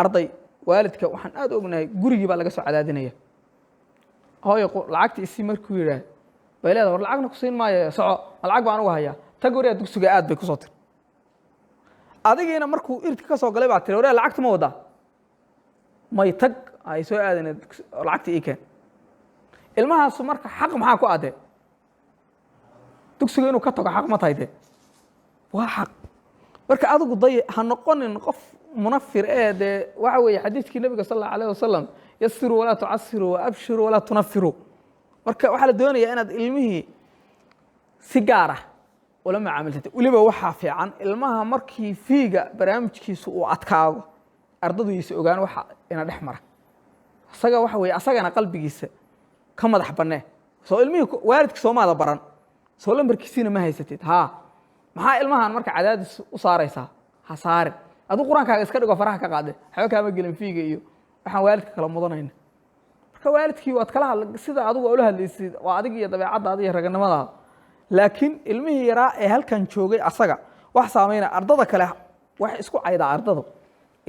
arday waalidka waxaan aad u ognahay gurigii baa laga soo cadaadinaya hooyo lacagta isii markuu yidhaah bay leedahay war lacagna ku siin maayo soco ma lacag baan uga hayaa tag wariyaa dugsiga aad bay kusoo tiri adigiina markuu irdka ka soo galay baa tiri wariyaa lacagta ma wadaa may tag ay soo aadana lacagta ii keen ilmahaasu marka xaq maxaa ku adee dugsiga inuu ka tago xaq ma tahay dee waa xaq marka adigu day ha noqonin qof munafir dee waxa weeye xadiidkii nabiga sal allahu alayh wasalam yasiruu walaa tucasiruu waabshiruu walaa tunafiruu marka waxaa la doonayaa inaad ilmihii si gaar ah ula macaamilsatay weliba waxaa fiican ilmaha markii fiiga barnaamijkiisu uu adkaago ardadu yaysa ogaan waxa ina dhex mara asaga waxa weeye asagana qalbigiisa ka madax bannee soo ilmihii waalidka soomaada baran soo lambarkiisiina ma haysatid haa maxaa ilmahan marka cadaadis u saaraysaa ha saarin aduu qur-aankaaga iska dhigo faraha ka qaade waxba kaama gelin fiiga iyo waxaan waalidka kala mudanayna marka waalidkii waad kala hadla sida adigu ula hadlaysid waa adig iyo dabeecaddaada iyo raganimadaada laakiin ilmihii yaraa ee halkan joogay asaga wax saamayna ardada kale wax isku caydaa ardada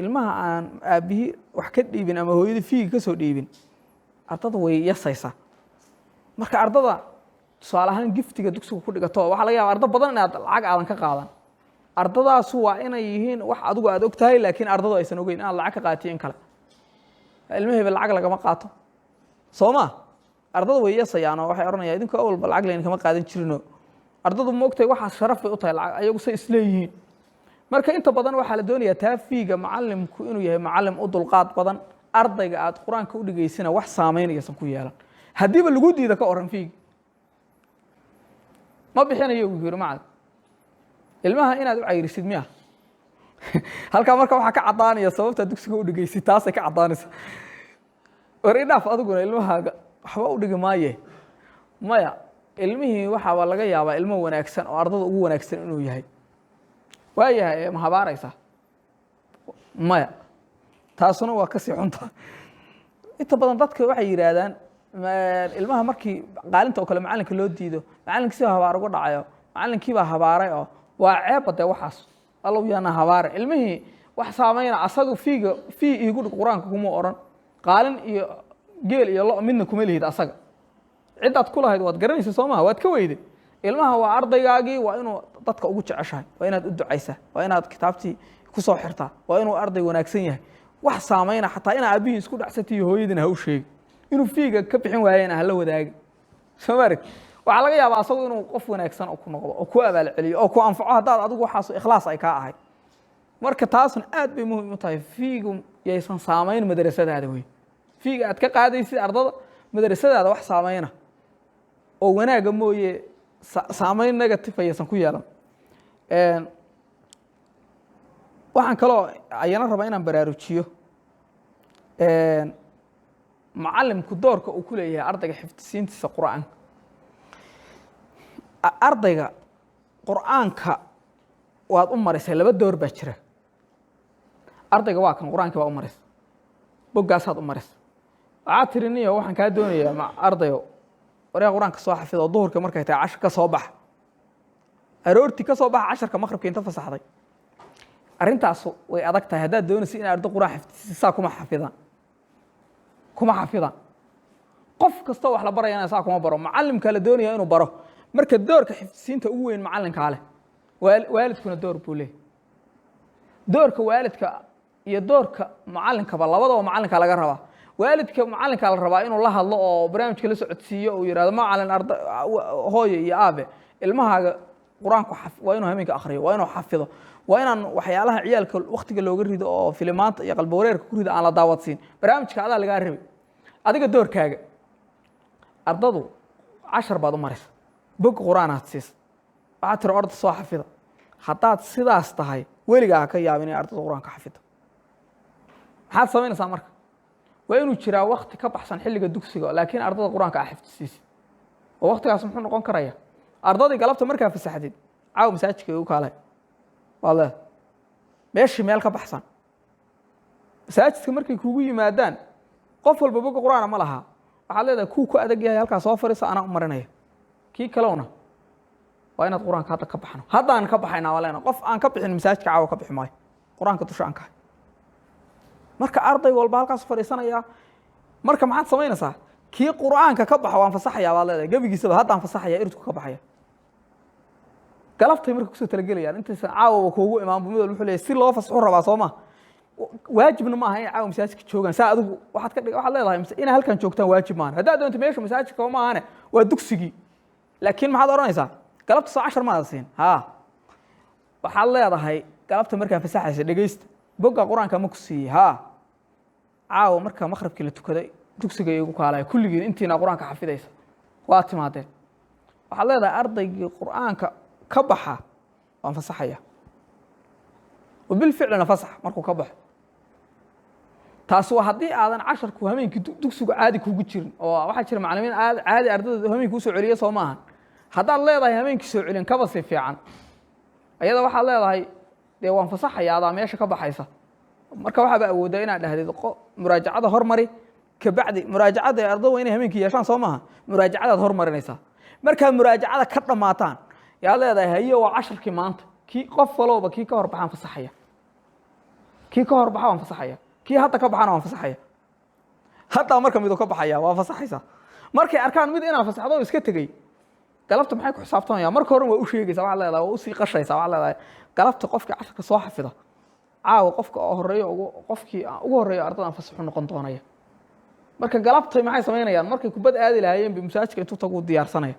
ilmaha aan aabihii wax ka dhiibin ama hooyadii fiiga ka soo dhiibin ardada way yasaysaa marka ardada tusaale ahaan giftiga dugsiga ku dhigato waxaa laga yaaba ardo badan inaad lacag aadan ka qaadan ardadaasu waa inay yihiin wax adigu aad og tahay laakiin ardadu aysan ogeyn inaad lacag ka qaatiyo in kale ilmahayba lacag lagama qaato soo ma ardada way yasayaanoo waxay odhanayaan idinka awalba lacag layn kama qaadan jirinoo ardadu ma ogtahay waxaas sharaf bay u tahay lacag ayagu say isleeyihiin marka inta badan waxaa la doonayaa taa fiiga macallimku inuu yahay macallim u dulqaad badan ardayga aad qur-aanka u dhigaysina wax saameynaysan ku yeelan haddiiba lagu diida ka oran fiiga ma bixinayo uu yiri macad ilmaha inaad u cayrisid miya halkaa marka waxaa ka caddaanaya sababta dugsiga u dhigaysid taasay ka caddaanaysa war idhaaf adiguna ilmahaaga waxba u dhigi maaye maya ilmihii waxaaba laga yaabaa ilmo wanaagsan oo ardada ugu wanaagsan inuu yahay waayahay ma habaaraysaa maya taasuna waa kasii xunta inta badan dadka waxay yidhaahdaan ilmaha markii qaalinta oo kale macallinka loo diido macallinkii si habaar uga dhacayo macallinkii baa habaaray oo waa ceebba dee waxaas allow yaana habaare ilmihii wax saamayna asagu fii iigu dhig qur-aanka kuma odhan qaalin iyo geel iyo lo midna kuma lihid asaga ciddaad ku lahayd waad garanaysa soo maha waad ka weyday ilmaha waa ardaygaagii waa inuu dadka ugu jeceshahay waa inaad u ducaysaa waa inaad kitaabtii kusoo xirtaa waa inuu arday wanaagsan yahay wax saamayna xataa inaa aabihii isku dhacsatay iyo hooyadiina ha u sheegi inuu fiiga ka bixin waayena hala wadaagi soo maarag waxaa laga yaabaa asagu inuu qof wanaagsan oo ku noqdo oo ku abaal celiyo oo ku anfaco haddaad adigu waxaas ikhlaas ay kaa ahay marka taasna aad bay muhiim u tahay fiigu yaysan saamayn madrasadaada wey fiiga aad ka qaadaysid ardada madrasadaada wax saameyna oo wanaaga mooye saamayn negative aysan ku yeelan waxaan kaloo ayana rabaa inaan baraarujiyo macallimku doorka uu ku leeyahay ardayga xifdisiintiisa qur'aanka ardayga qur'aanka waad u marisay laba door baa jira ardayga waa kan qur'aankii baa u maris boggaasaad u maris waxaad tiri niyo waxaan kaa doonayaa ardayo waryaa qur'aanka soo xafido duhurka markay tahay cashar ka soo baxa aroortii ka soo baxa casharka maqribka inta fasaxday arrintaas way adag tahay haddaad doonaysa in arday qur'aan xifdisiisa saa kuma xafidaan qof kastoo wax la barayana saa kuma baro macallimka la doonaya inuu baro marka doorka xifdisiinta ugu weyn macallinkaa leh waalidkuna door buu leeyahy doorka waalidka iyo doorka macallinkaba labadaba macallinka laga rabaa waalidka macallinka la rabaa inuu la hadlo oo barnaamijka la socodsiiyo uu yidhahdo macallin hooyo iyo aabe ilmahaaga qur-aanku waa inuu habeenka akhriyo waa inuu xafido waa inaan waxyaalaha ciyaalka waktiga looga rido oo filimaanta iyo qalbi wareerka ku rido aan la daawadsiin barnaamijka adaa lagaa rabay adiga doorkaaga ardadu cashar baad u maraysa bog qur-aanaad siisa waxaad tiri orda soo xafida haddaad sidaas tahay weligaa ha ka yaabin inay ardada qur-aanka xafido maxaad samaynaysaa marka waa inuu jiraa wakti ka baxsan xilliga dugsiga laakiin ardada qur-aanka aa xifdisiisi oo waktigaas muxuu noqon karaya ardadii galabta markaa fasaxdid caawa masaajidka igu kaalay waad leedahay meeshii meel ka baxsan masaajidka markay kugu yimaadaan qof walba boga qur-aana ma laha waxaad leedahay kuu ku adag yahay halkaa soo fariisa anaa u marinaya kii kalewna waa inaad qur-aanka hadda ka baxno haddaan ka baxaynaa waa leena qof aan ka bixin masaajidka caawa ka bixi maayo qur-aanka dusha aan kahay marka arday walba halkaas fadhiisanaya marka maxaad samaynaysaa kii qur'aanka ka baxa waan fasaxayaa baad leedahay gebigiisaba haddaan fasaxaya iridku ka baxaya galabtay marka kusoo talagelayaan intaysan caawa kuugu imaanbu mid walba wuxuu leeyahay si loo fasaxu rabaa soo ma waajibna ma aha in caawa masaajidka joogaan saa adigu waxaad leedahay inay halkan joogtaan waajib maahan haddaad doonto meesha masaajidka ma ahane waa dugsigii laakiin maxaad odhanaysaa galabta soo cashar maada siin waxaad leedahay galabta markaa fasaxaysa dhegeysta bogga qur-aanka ma ku siiyey caawa markaa maqribkii la tukaday dugsiga igu kaalaya kulligiin intiina qur-aanka xafidaysa waa timaadeen waxaad leedahay ardaygii qur-aanka ka baxa waan fasaxaya wabilficlina fasax markuu ka baxo taas waa haddii aadan casharku hameenkii dugsigu caadi kugu jirin oo waxaa jira macallimiin caadi ardada hameenkii usoo celiya soo maahan haddaad leedahay hameenkii soo celin kaba si fiican ayada waxaad leedahay dee waan fasaxaya adaa meesha ka baxaysa marka waxaaba awoodaa inaad dhahdid muraajacada hormari kabacdi muraajacada ee ardada waa inay hameenkii yeeshaan soo maaha muraajacadaad hormarinaysaa markaad muraajacada ka dhammaataan yaad leedahay haye waa casharkii maanta kii qof walowba kii ka hor baxaan fasaxaya kii ka hor baxa waan fasaxaya kii hadda ka baxana waan fasaxaya haddaa marka miduu ka baxaya waa fasaxaysaa markay arkaan mid inaad fasaxdo iska tegey galabta maxay ku xisaabtamayaan marka hore waa u sheegaysaa waxaad leedahay waa usii qashaysaa waxaad leedahay galabta qofkii casharka soo xafida caawa qofka horeeyo qofkii ugu horeeyo ardadan fasaxu noqon doonaya marka galabtay maxay samaynayaan markay kubad aadi lahaayeen bi masaajidka intuu tagu diyaarsanaya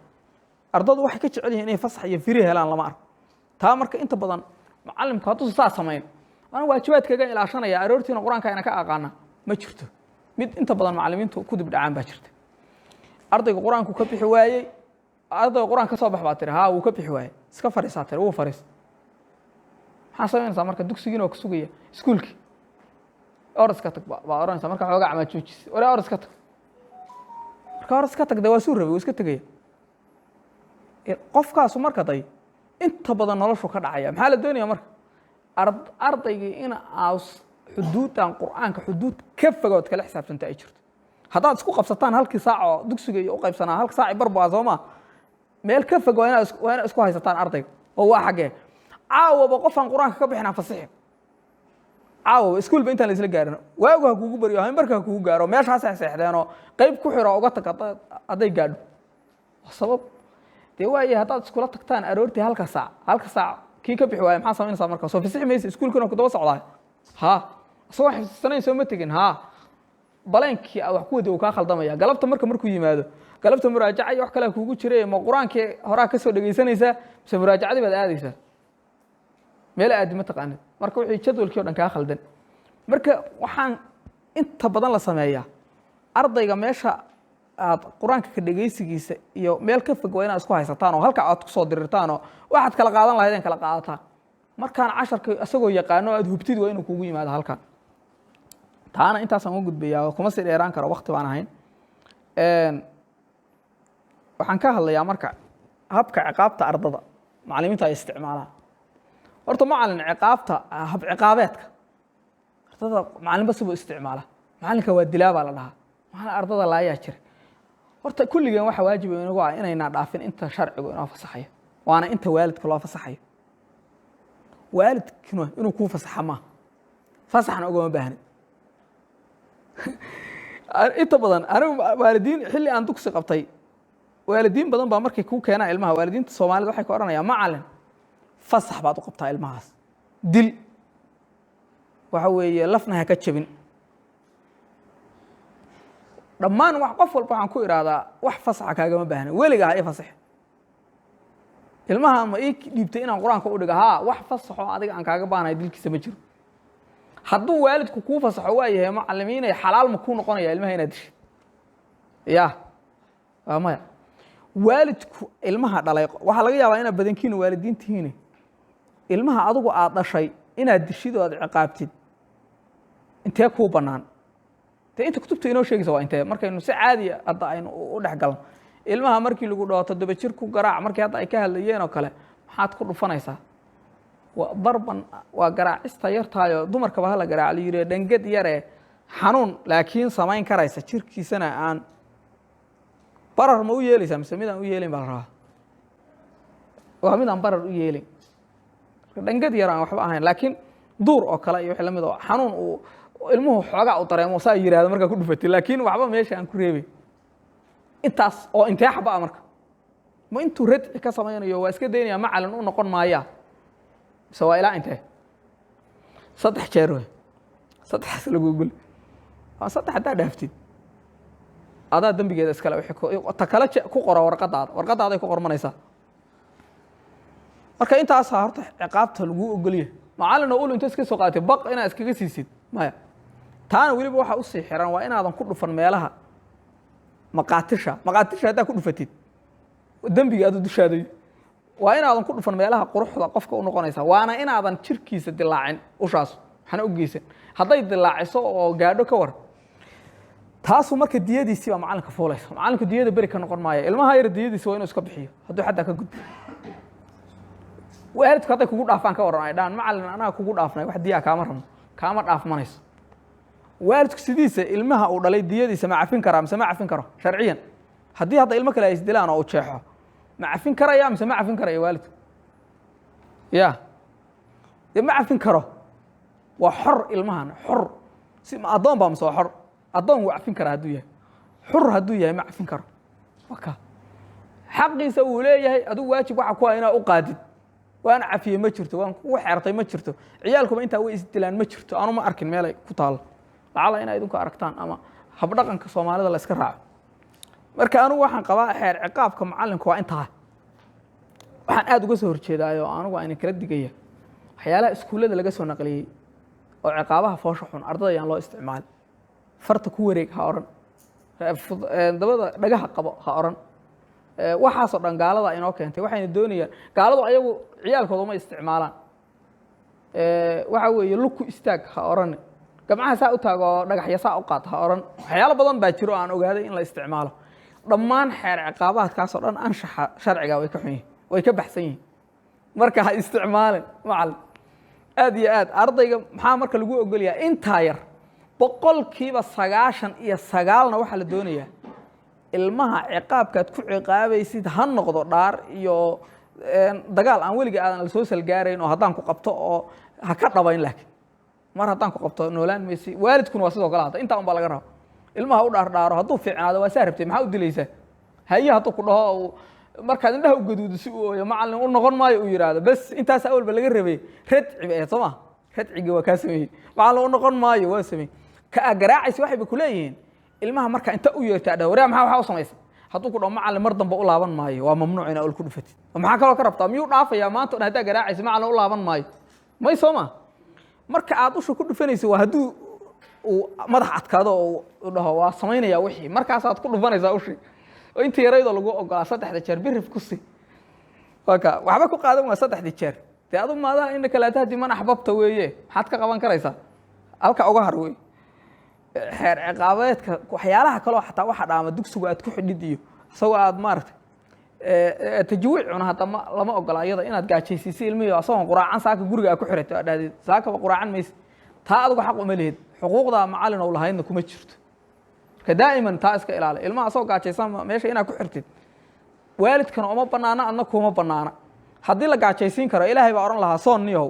ardadu waxay ka jecel yihiin inay fasax iyo firi helaan lama arko taa marka inta badan macallimku hadduu saa samayn ana waajibaadkaga ilaashanaya aroortiina qur-aanka ina ka aqaana ma jirto mid inta badan macallimiintu ku dib dhacaan baa jirta ardayga qur-aanku ka bixi waayey ardayga qur-aan ka soo bax baa tiri wuu ka bixi waayey iska fadhiisaa tiri wuu fadhiis maxaa samaynaysaa marka dugsigiina waa ku sugaya iskuulkii oras ka tag baa oranaysaa marka xoogaa camaa joojis ore oras ka tag marka oras ka tag de waa suu rabay wuu iska tegaya qofkaasu marka day inta badan noloshu ka dhacaya maxaa la doonaya marka ardaygii in aas xuduudan qur'aanka xuduud ka fogood kala xisaabtanta ay jirto haddaad isku qabsataan halkii saac oo dugsiga iyo u qaybsanaa halka saaci barbaa soo maa meel ka fog waa inaad isku haysataan ardayga oo waa xaggee caawaba qofaan qur-aanka ka bixinaa fasixi caawaba iskuulba intaan la isla gaarin waagu ha kugu baryo hambarka ha kugu gaaro meeshaas ay seexdeenoo qayb ku xiro uga tag hadday gaadho sabab dee waaye haddaad iskula tagtaan aroortii halka saac kii ka bixi waaya maxaa samaynaysaa marka soo fasixi maysa iskuulkana ku daba socdaa isagoo xifdisanayn soo ma tegin baleenkii wax ku wada uu ka khaldamaya galabta markuu yimaado galabta muraajaca iyo wax kale kuugu jiray ma quraankii horaa ka soo dhageysanaysaa mise muraajacadii baad aadaysaa meel aad ma taqaanid marka wixii jadwalkii oo dhan ka khaldan marka waxaan inta badan la sameeyaa ardayga meesha aad quraanka ka dhageysigiisa iyo meel ka fog waa inaad isku haysataan oo halka aad ku soo dirirtaan oo waxaad kala qaadan lahaydeen kala qaadataan markaan casharka asagoo yaqaano aad hubtid waa inuu kuugu yimaado halkan taana intaasaan uga gudbayaa kuma sii dheeraan karo waqti baan ahayn waxaan ka hadlayaa marka habka ciqaabta ardada macallimiinta ay isticmaalaan horta macallin ciqaabta hab ciqaabeedka ardada macallin bas buu isticmaala macallinka waa dilaa baa la dhahaa macallin ardada laayaa jira horta kulligeen waxa waajib inagu ah inaynaa dhaafin inta sharcigu inoo fasaxayo waana inta waalidka loo fasaxayo waalidkuna inuu kuu fasaxa maaha fasaxna ugama baahnin inta badan anigu waalidiin xilli aan dugsi qabtay waalidiin badan baa markay kuu keenaan ilmaha waalidiinta Soomaalida waxay ku oranayaan macallin fasax baad u qabtaa ilmahaas dil waxa weeye lafna ha ka jabin dhammaan wax qof walba waxaan ku iraadaa wax fasaxa kaagama baahna weligaa ay fasax ilmaha ma ii dhiibtay inaan quraanka u dhigo haa wax fasaxo adiga aan kaaga baahnahay dilkiisa ma jiro hadduu waalidku kuu fasaxo waa yahay macallimiin ay xalaal ma ku noqonaya ilmaha inaad dishid yaa waa maya waalidku ilmaha dhalay waxa laga yaabaa inaad badankiina waalidiintihiin ilmaha adigu aad dhashay inaad dishid oo aad ciqaabtid intee ku banaan inta kutubta inoo sheegaysa waa intee markaynu si caadi ah hadda aynu u dhaxgalno ilmaha markii lagu dhaho 7 jir ku garaac markii hadda ay ka hadlayeen oo kale maxaad ku dhufanaysaa darban waa garaacista yartaayo dumarka baa la garaac liire dhangad yare xanuun laakiin samayn karaysa jirkiisana aan barar ma u yeelaysaa mise midaan u yeelin baa la rabaa waa midaan barar u yeelin dhangad yar aan waxba ahayn laakiin duur oo kale iyo wixii la mid ah xanuun uu ilmuhu xoogaa u dareemo saa yiraahdo marka ku dhufatay laakiin waxba meesha aan ku reebay intaas oo intee xaba marka ma intuu radci ka samaynayo waa iska deynaya macallin u noqon maaya سواء لا انت سطح جيروه سطح سلقوقل سطح حتى دافتي هذا دم بيجي اسكلا وحكو تكلت ku qoro warqadaada ku qormanaysa marka intaas horta ciqaabta lagu ogoliyo macallin oo inta iska soo qaatay baq inaad iskaga siisid maya taana waliba waxa u sii xiran waa inaadan ku dhufan meelaha maqaatisha hadaa ku dhufatid dambiga aad u dushaaday waa inaadan ku dhufan meelaha quruxda qofka u noqonaysa waana inaadan jirkiisa dilaacin ushaas waxna u geysan hadday dilaaciso oo gaadho ka war taasu marka diyadiisii baa macallinka fuulaysa macallinku diyada beri ka noqon maayo ilmaha yar diyadiisa waa inuu iska bixiyo hadduu xadda ka gudbo waalidku hadday kugu dhaafaan ka waran ay dhaan macallin anaa kugu dhaafnay wax diyaa kaama rabno kaama dhaafmanayso waalidku sidiisa ilmaha uu dhalay diyadiisa ma cafin karaa mise ma cafin karo sharciyan haddii hadda ilmo kale ay isdilaan oo u jeexo ما عفين كرا يا مس ما عفين كرا يا والد يا ما عفين كرا وحر المهن حر ما أضام بامس حر أضام وعفين كرا هدوية حر هدوية ما عفين كرا وكا حقي يسوي ليه أدو واجب وعكوا أنا أقادد وأنا عفية ما شرته وأنا وحرتي ما شرته عيالكم أنت هو استلان ما شرته أنا ما أركن مالي كطال لعله أنا يدونك أركتان أما habdhaqanka Soomaalida la iska raaco marka anu waxaan qabaa xeer ciqaabka macalinku waa intaa waxaan aad uga soo horjeedaayo anigu aan kala digaya waxyaalaha iskuulada laga soo naqliyay oo ciqaabaha foosho xun ardada ayaan loo isticmaal farta ku wareeg ha oran dabada dhagaha qabo ha oran waxaas oo dhan gaalada inoo keentay waxayna doonayaan gaaladu ayagu ciyaalkooda ma isticmaalaan waxa weeye luku istaag ha oran gamcaha saa u taago dhagaxya saa u qaad ha oran waxyaalo badan baa jiro aan ogaaday in la isticmaalo dhammaan xeer ciqaabaadkaas oo dhan anshaxa sharciga way ka xun yihiin way ka baxsan yihiin marka ha isticmaalin macallin aad iyo aad ardayga maxaa marka lagu ogolyaa intaa yar boqolkiiba 99 waxa la doonayaa ilmaha ciqaabkaad ku ciqaabaysid ha noqdo dhaar iyo dagaal aan weliga aadan la soo salgaarayn oo haddaan ku qabto oo ha ka dhabayn laakiin mar haddaan ku qabto noolaan meesi waalidkuna waa sidoo kale hada inta un baa laga rabaa ilmaha u dhaardhaaro hadduu fiicnaado waa saa rabtay maxaa u dilaysaa haye hadduu ku dhaho markaad indhaha u gaduudo si uu ooyo macallin u noqon maayo uu yiraahdo bas intaas awalba laga rabay radci baa soo ma radciga waa ka sameeyay macallin u noqon maayo waa sameeyay ka garaacaysi waxay ku leeyihiin ilmaha marka inta u yeertaa dhawraa maxaa waxa u sameeyay hadduu ku dhaw macallin mar dambe u laaban maayo waa mamnuuc in ul ku dhufatid maxaa kaloo ka rabtaa miyuu dhaafayaa maanta hadaa garaacaysi macallin u laaban maayo may sooma marka aad usha ku dhufanayso waa hadduu uu madax adkaado oo u dhaho waa samaynaya wixii markaas aad ku dhufanaysaa ushi oo inta yaraydo lagu ogolaa 3 jeer birif ku si waxba ku qaadan waa 3 jeer dee adu maadaha in kala taadi man axbabta weeye maxaad ka qaban karaysaa halka uga har wey xeer ciqaabeedka waxyaalaha kale xataa waxa dhaama dugsigu aad ku xidhid iyo asagoo aad maartay tajwiicuna hadda lama ogola iyada inaad gaajaysiisay ilmihiisa asagoo quraacan saaka guriga ku xirato dhaadid saaka quraacan mees taa adigu xaq uma leeyahay xuquuqda macallin oo lahayn kuma jirto ka daa'iman taa iska ilaali ilmaha asagoo gaajaysan meesha inaad ku xirtid waalidkana uma banaana adna kuma banaana haddii la gaajaysiin karo ilaahay baa oran lahaa soon niyow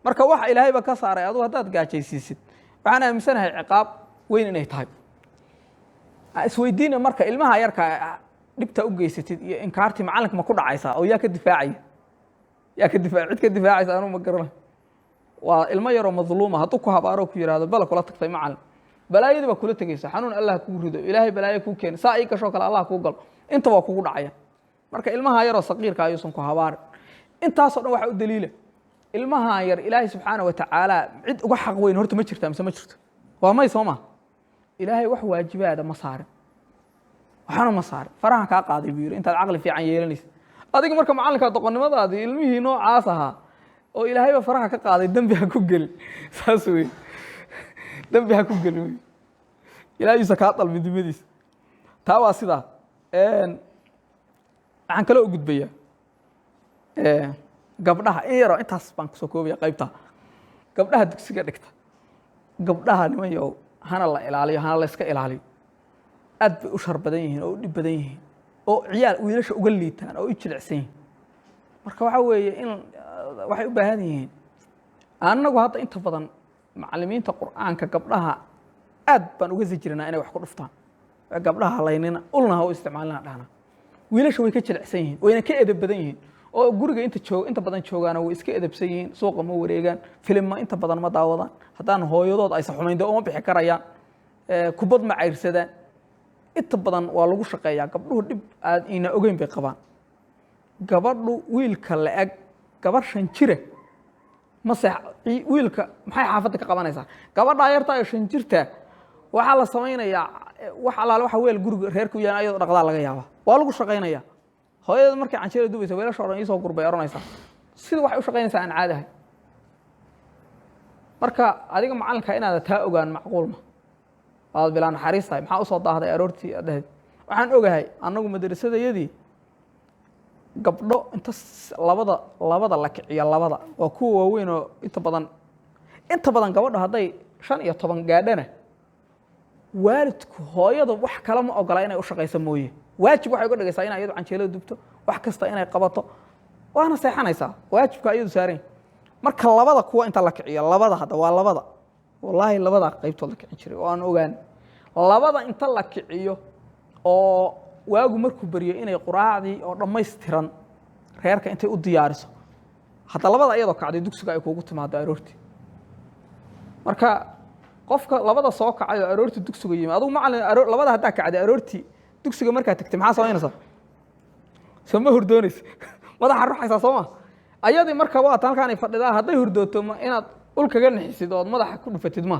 marka waxa ilaahay ba ka saaray adigu haddaad gaajaysiisid waxaan aaminsanahay ciqaab weyn inay tahay isweydiina marka ilmaha yarka dhibta u geysatid iyo inkaarti macallinka ma ku dhacaysaa oo yaa ka difaacay cid ka difaacaysa anuu ma garanayo waa ilmo yaroo madluuma hadduu ku habaaro ku yiraahdo bal kula tagtay macallin balaayada ba kula tagaysa xanuun Allah ku rido ilaahay balaayo ku keen saa ay ka soo kala Allah ku gal inta waa kugu dhacaya marka ilmaha yaroo saqiirka ayuusan ku habaar intaas oo dhan waxa u daliila ilmaha yar ilaahay subxaanahu wa ta'ala cid uga xaq weyn horta ma jirtaa mise ma jirto waa may Soomaa ilaahay wax waajibaada ma saarin waxana ma saarin faraha ka qaaday biir intaad aqli fiican yeelanaysid adiga marka macallinka doqonnimadaada ilmihii noocaas ahaa oo ilaahay ba faraha ka qaaday dambi ha ku gal saas weey dambi ha ku gal weey ilaahay sakaat albidimadiis taa waa sida waxaan kala u gudbayaa gabdhaha yaro intaas baan ku soo koobaya qaybta gabdhaha dugsiga dhigta gabdhaha nimayo hana la ilaaliyo hana la iska ilaaliyo aad bay u shar badan yihiin oo u dhib badan yihiin oo ciyaal wiilasha uga liitaan oo u jilicsan yihiin marka waxa weeye in waxay u baahan yihiin annagu hadda inta badan macallimiinta quraanka gabdhaha aad baan uga sijirnaa inay wax ku dhuftaan gabdhaha laynina ulna ha u isticmaalna dhahna wiilasha way ka jilicsan yihiin wayna ka edeb badan yihiin oo guriga inta badan joogaan way iska edebsan yihiin suuqa ma wareegaan filma inta badan ma daawadaan haddaan hooyadood ay saxumayndo uma bixi karayaan kubad ma cayrsadaan inta badan waa lagu shaqeeyaa gabdhuhu dhib aad ina ogeyn bay qabaan gabadhu wiilka la eg gabar 5 jira ma sax wiilka maxay xaafadda ka qabanaysaa gabadha yarta ay 5 jirta waxa la samaynayaa wax alaal waxa weel guriga reerku yaan ayadoo dhaqdaa laga yaaba waa lagu shaqeynayaa hooyada markay canjeera dubayso weelasha oran isoo gurbay oranaysaa sida wax u shaqeynaysaa aan caadahay marka adiga macallinka inaad taa ogaan macquul ma aad bilaan xariisay maxaa u soo daahday aroortii adeed waxaan ogahay anagu madrasadayadii gabdho inta labada la kiciyo labada waa kuwa waaweyn oo inta badan gabadho haday 15 gaadhana waalidku hooyada wax kala ma ogola inay u shaqeyso mooyee waajib waxay uga dhigaysaa inay iyadu canjeelada dubto wax kasta inay qabato waana seexanaysaa waajibka iyadu saaran marka labada kuwa inta la kiciyo labada hadda waa labada wallahi labada qaybtood la kicin jiray oo aan ogaan labada inta la kiciyo oo waagu markuu bariyo inay quraacdii oo dhameystiran reerka intay u diyaariso hadda labada iyadoo kacday dugsiga ay kuugu timaado aroortii marka qofka labada soo kacay oo aroortii dugsiga yimid adigu macallin labada hadda kacday aroortii dugsiga markaa tagtay maxaa samaynaysaa sama hurdoonaysa madaxa ruuxaysa Soomaa ayadii marka waa halkaan ay fadhidaa hadday hurdooto inaad ul kaga naxisid oo madaxa ku dhufatid ma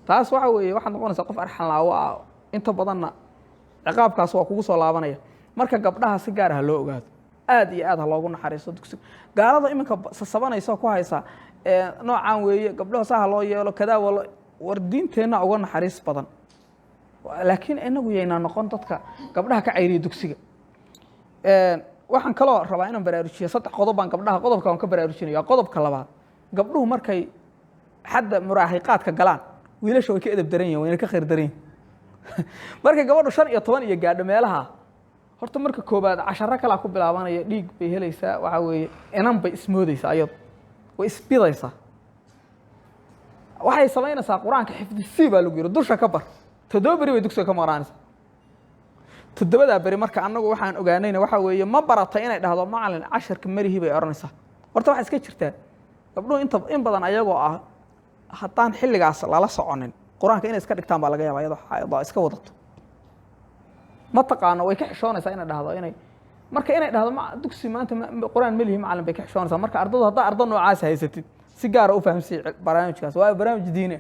taas waxa weeye waxaad noqonaysaa qof arxan laawo ah inta badanna ciqaabkaas waa kugu soo laabanaya marka gabdhaha si gaar ah loo ogaado aad iyo aad loogu naxariisto dugsiga gaalada iminka sasabanaysa ku haysa noocan weeye gabdhaha saha loo yeelo kada war diinteena uga naxariis badan laakiin inagu yeena noqon dadka gabdhaha ka cayriyo dugsiga waxaan kaloo rabaa inaan baraarujiyo 3 qodob baan gabdhaha qodobka aan ka baraarujinayaa qodobka labaad gabdhuhu markay hadda muraahiqaadka galaan wiilasha way ka edeb daran yihiin wayna ka khayr daran markay gabadhu 15 iyo gaadho meelaha horta marka koobaad 10 kala ku bilaabanaya dhiig bay helaysaa waxa weeye inan bay ismoodaysaa ayad way isbidaysaa waxay samaynaysaa quraanka xifdisi baa lagu yiri dusha ka bar todobari way dugsiga ka maqraanaysaa todobada bari marka anagu waxaan ogaanayna waxa weeye ma baratay inay dhahdo macallin 10ka marihi bay oranaysaa horta waxa iska jirtaa gabdhuhu in badan ayagoo ah haddaan xilligaas lala soconin qur-aanka inay iska dhigtaan baa laga yaabaa iyadoo xaaidaa iska wadato ma taqaano way ka xishoonaysaa inay dhahdo inay marka inay dhahdo dugsi maanta qur-aan ma lihi macallin bay ka xishoonaysaa marka ardadu haddaa ardo noocaas haysatid si gaara u fahamsay barnaamijkaas waa barnaamij diine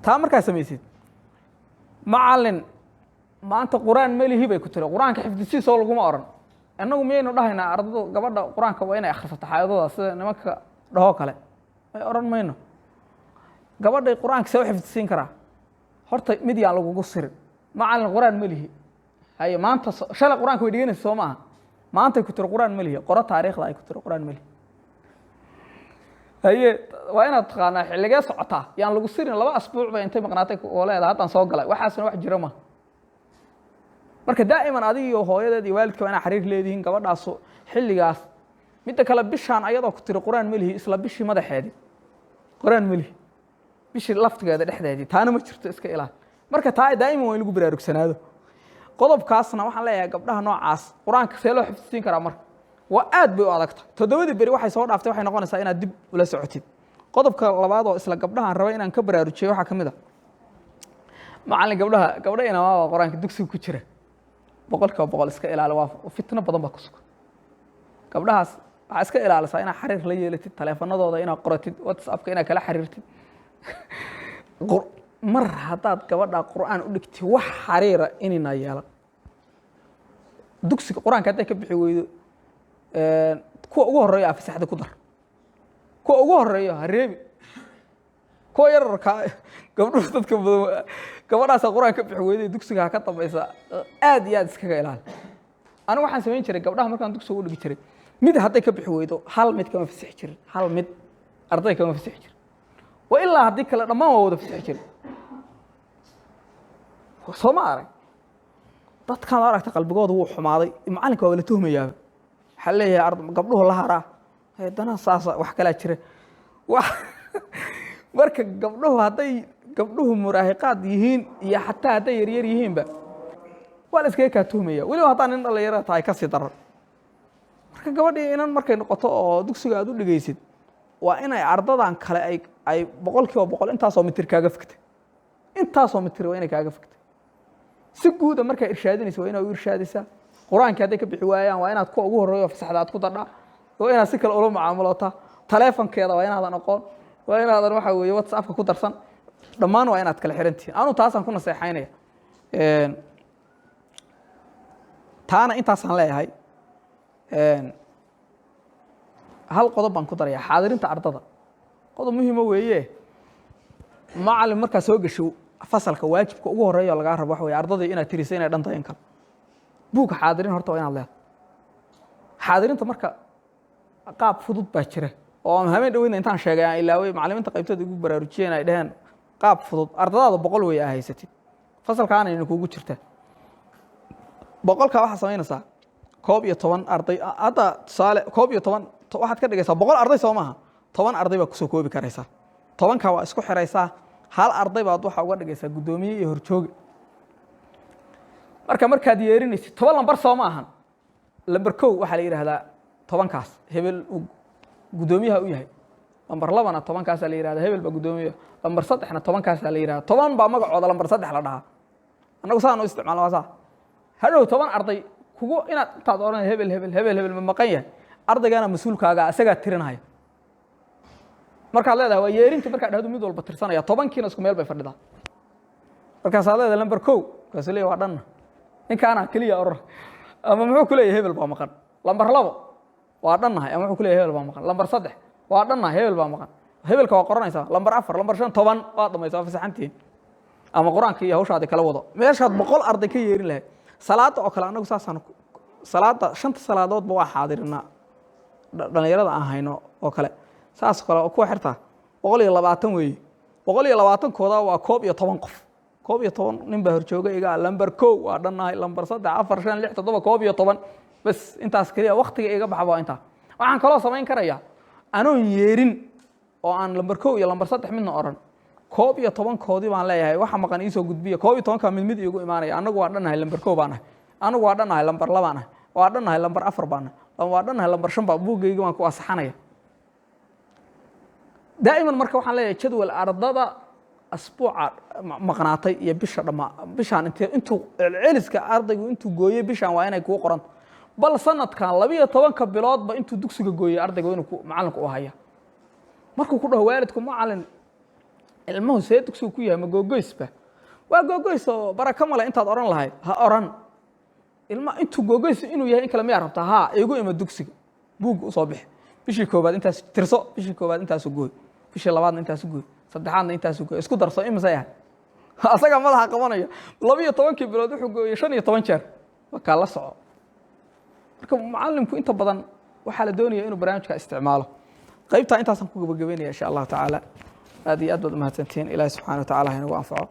taa markaa samaysid macallin maanta qur-aan ma lihi bay ku tiri qur-aanka xifdisiisoo laguma oran annagu miyaynu dhahaynaa ardadu gabadha qur-aanka waa inay akhrisato xaayadada sida nimanka dhahoo kale may oran mayno gabadhay qur-aanka see u xifdisiin karaa horta mid yaan lagugu sirin macallin qur-aan ma lihi haye maanta shalay qur-aanka way dhiganaysa soo maaha maantay ku tiri qur-aan ma lihi qoro taariikhda ay ku tiri qur-aan ma lihi haye waa inaad taqaanaa xilligee socotaa yaan lagu sirin 2 asbuuc bay intay maqnaatay oo leedahay haddaan soo galay waxaasna wax jira ma marka daa'iman adiga iyo hooyadeed iyo waalidka waa inaa xiriir leedihiin gabadhaas xilligaas midda kale bishaan ayadoo ku tiri qur-aan ma lihi isla bishii madaxeedii qur-aan ma lihi bishii laftigeeda dhexdeedii taana ma jirto iska ilaali marka taa daa'iman waa in lagu baraarugsanaado qodobkaasna waxaan leeyahay gabdhaha noocaas qur-aanka see loo xifdisiin karaa marka waa aad bay u adagta 7 beri waxay soo dhaaftay waxay noqonaysaa inaad dib ula socotid qodobka labaad oo isla gabdhahan raba inaan ka baraarujiyo waxaa ka mid ah macallin gabdha inamaaba qur-aanka dugsiga ku jira 100% iska ilaali waa fitno badan baa ku sugan gabdhahaas waxaa iska ilaalisaa inaad xiriir la yeelatid taleefanadooda inaad qoratid whatsappka inaad kala xiriirtid mar haddaad gabadha qur-aan u dhigtid wax xiriira inayna yeelan dugsiga qur-aanka hadday ka bixi weydo kuwa ugu horeeya fasaxda ku dar kuwa ugu horeeya ha reebi kuwa yararka gabdhuhu dadka badan gabadhaas qur-aan ka bixi weyday dugsiga ka dambaysa aad iyo aad iskaga ilaali anigu waxaan samayn jiray gabdhaha markaan dugsiga u dhigi jiray mid hadday ka bixi weydo hal mid kama fasaxi jirin hal mid arday kama fasaxi jirin waa ilaa haddii kale dhammaan waa wada fasaxi jirin soo ma arag dadkaan aragta qalbigooda wuu xumaaday macallinka waa la tuhmayaa waxaa leeyahay gabdhuhu la haraa haddana saas wax kalaa jira marka gabdhuhu muraahiqaad yihiin iyo xataa hadday yaryar yihiinba waa la iskaga kaa tuhmaya weliba haddaan nin dhalinyaro tahay ka sii daran marka gabadhii inan markay noqoto oo dugsiga aad u dhigaysid waa inay ardadan kale ay 100% intaasoo mitir kaaga figtay intaasoo mitir waa inay kaaga figtay si guuda markaa irshaadinaysa waa inaad u irshaadisaa qur-aanka hadday ka bixi waayaan waa inaad kuwa ugu horreeyo fasaxda aad ku dadhaa waa inaad si kale ula mucaamalotaa taleefankeeda waa inaadan aqoon waa inaadan waxa weeye whatsappka ku darsan dhammaan waa inaad kala xirantihiin anu taasaan ku naseexaynaya taana intaasaan leeyahay hal qodob baan ku darayaa xaadirinta ardada qodob muhiima weeye macallin markaa soo gasho fasalka waajibka ugu horeeya lagaa rabo waxa weeye ardadii inaad tirisay inay dhan tahay in kale buugga xaadirin horta waa inaad leedahay xaadirinta marka qaab fudud baa jira oo habeen dhaweyna intaan sheegay aan ilaaway macallimiinta qaybtooda igu baraarujiyeen ay dhaheen qaab fudud ardadaada 100 way haysatid fasalkaana inay kugu jirtaa 100ka waxa samaynaysaa 11 arday hadda tusaale 11 waxaad ka dhigaysaa 100 arday soo maaha 10 arday baa ku soo koobi karaysaa 10ka waa isku xiraysaa hal arday baad waxa uga dhigaysaa gudoomiye iyo horjooge markaad yeerinaysid 10 lambar soo maahan lambar 1 waxa la yiraahdaa 10kaas hebel gudoomiyaha u yahay lambar 2na 10kaas la yiraahdaa hebel ba gudoomiyaha lambar 3na 10kaas la yiraahdaa 10 baa magacooda lambar 3 la dhahaa anagu saan u isticmaalno waa hadhow 10 arday kugu inaad intaad oran hebel ma maqan yahay ardaygana mas'uulkaaga asaga tirinaya markaad leedahay waa yeerinta markaad dhahdo mid walba tirsanaya 10kiina isku meel bay fadhidaa markaas aad leedahay lambar 1 kaas leeyahay waa dhan ninkaana kaliya oror ama muxuu ku leeyahay hebel baa maqan lambar 2 waa dhannahay ama wuxuu ku leeyahay hebel baa maqan lambar 3 waa dhannahay hebel baa maqan hebelka waa qoranaysaa lambar 4 lambar 5 10 waa dhamaysaa fasaxantiin ama quraanka iyo hawshaada kala wado meeshaad 100 arday ka yeerin lahayd salaada oo kale anagu saasaan salaada 5 salaadoodba waa xaadirina dhalinyarada aan hayno oo kale saas kale oo ku xirta 120 weey 120 kooda waa 11 qof 11 nin baa horjooga iga lambar 1 waa dhannahay lambar 3 4 5 6 7 11 bas intaas kaliya waqtiga iga baxba inta waxaan kaloo samayn karayaa anoon yeerin oo aan lambar 1 iyo lambar 3 midna oran 11 koodii baan leeyahay waxa maqan ii soo gudbiya 11ka mid iigu iimaanaya anagu waa dhannahay lambar 1 baan ahay anagu waa dhannahay lambar 2 baan ahay waa dhannahay lambar 4 baan ahay waa dhannahay lambar 5 baa buugayga waan ku asaxanaya daa'iman marka waxaan leeyahay jadwal ardada asbuuca maqnaatay iyo bisha bishaan intuu celiska ardaygu intuu gooyey bishaan waa inay kuu qoran bal sanadkan 12 biloodba intuu dugsiga gooyey ardaygu inuu macalinku u haya markuu ku dhaho waalidku macalin ilmuhu see dugsigu ku yahay ma googoysba waa googoys oo baraka male intaad oran lahayd ha oran ilma intuu googoys inuu yahay in kala miyaa rabtaa ha igu ima dugsiga buug u soo bixi bishii koobaad intaas tirso bishii koobaad intaas gooy bishii labaadna intaas gooy saddexaadna intaas gooy isku darso imisa yahay asaga madaxa qabanaya 12 bilood wuxuu gooyay 15 jeer marka la soco marka macalinku inta badan waxa la doonayaa inuu barnaamijka isticmaalo qaybta intaasan ku gabagabeynaya insha Allah taala aad iyo aad baad mahadsantiin ilaahay subhanahu wa taala inagu anfaco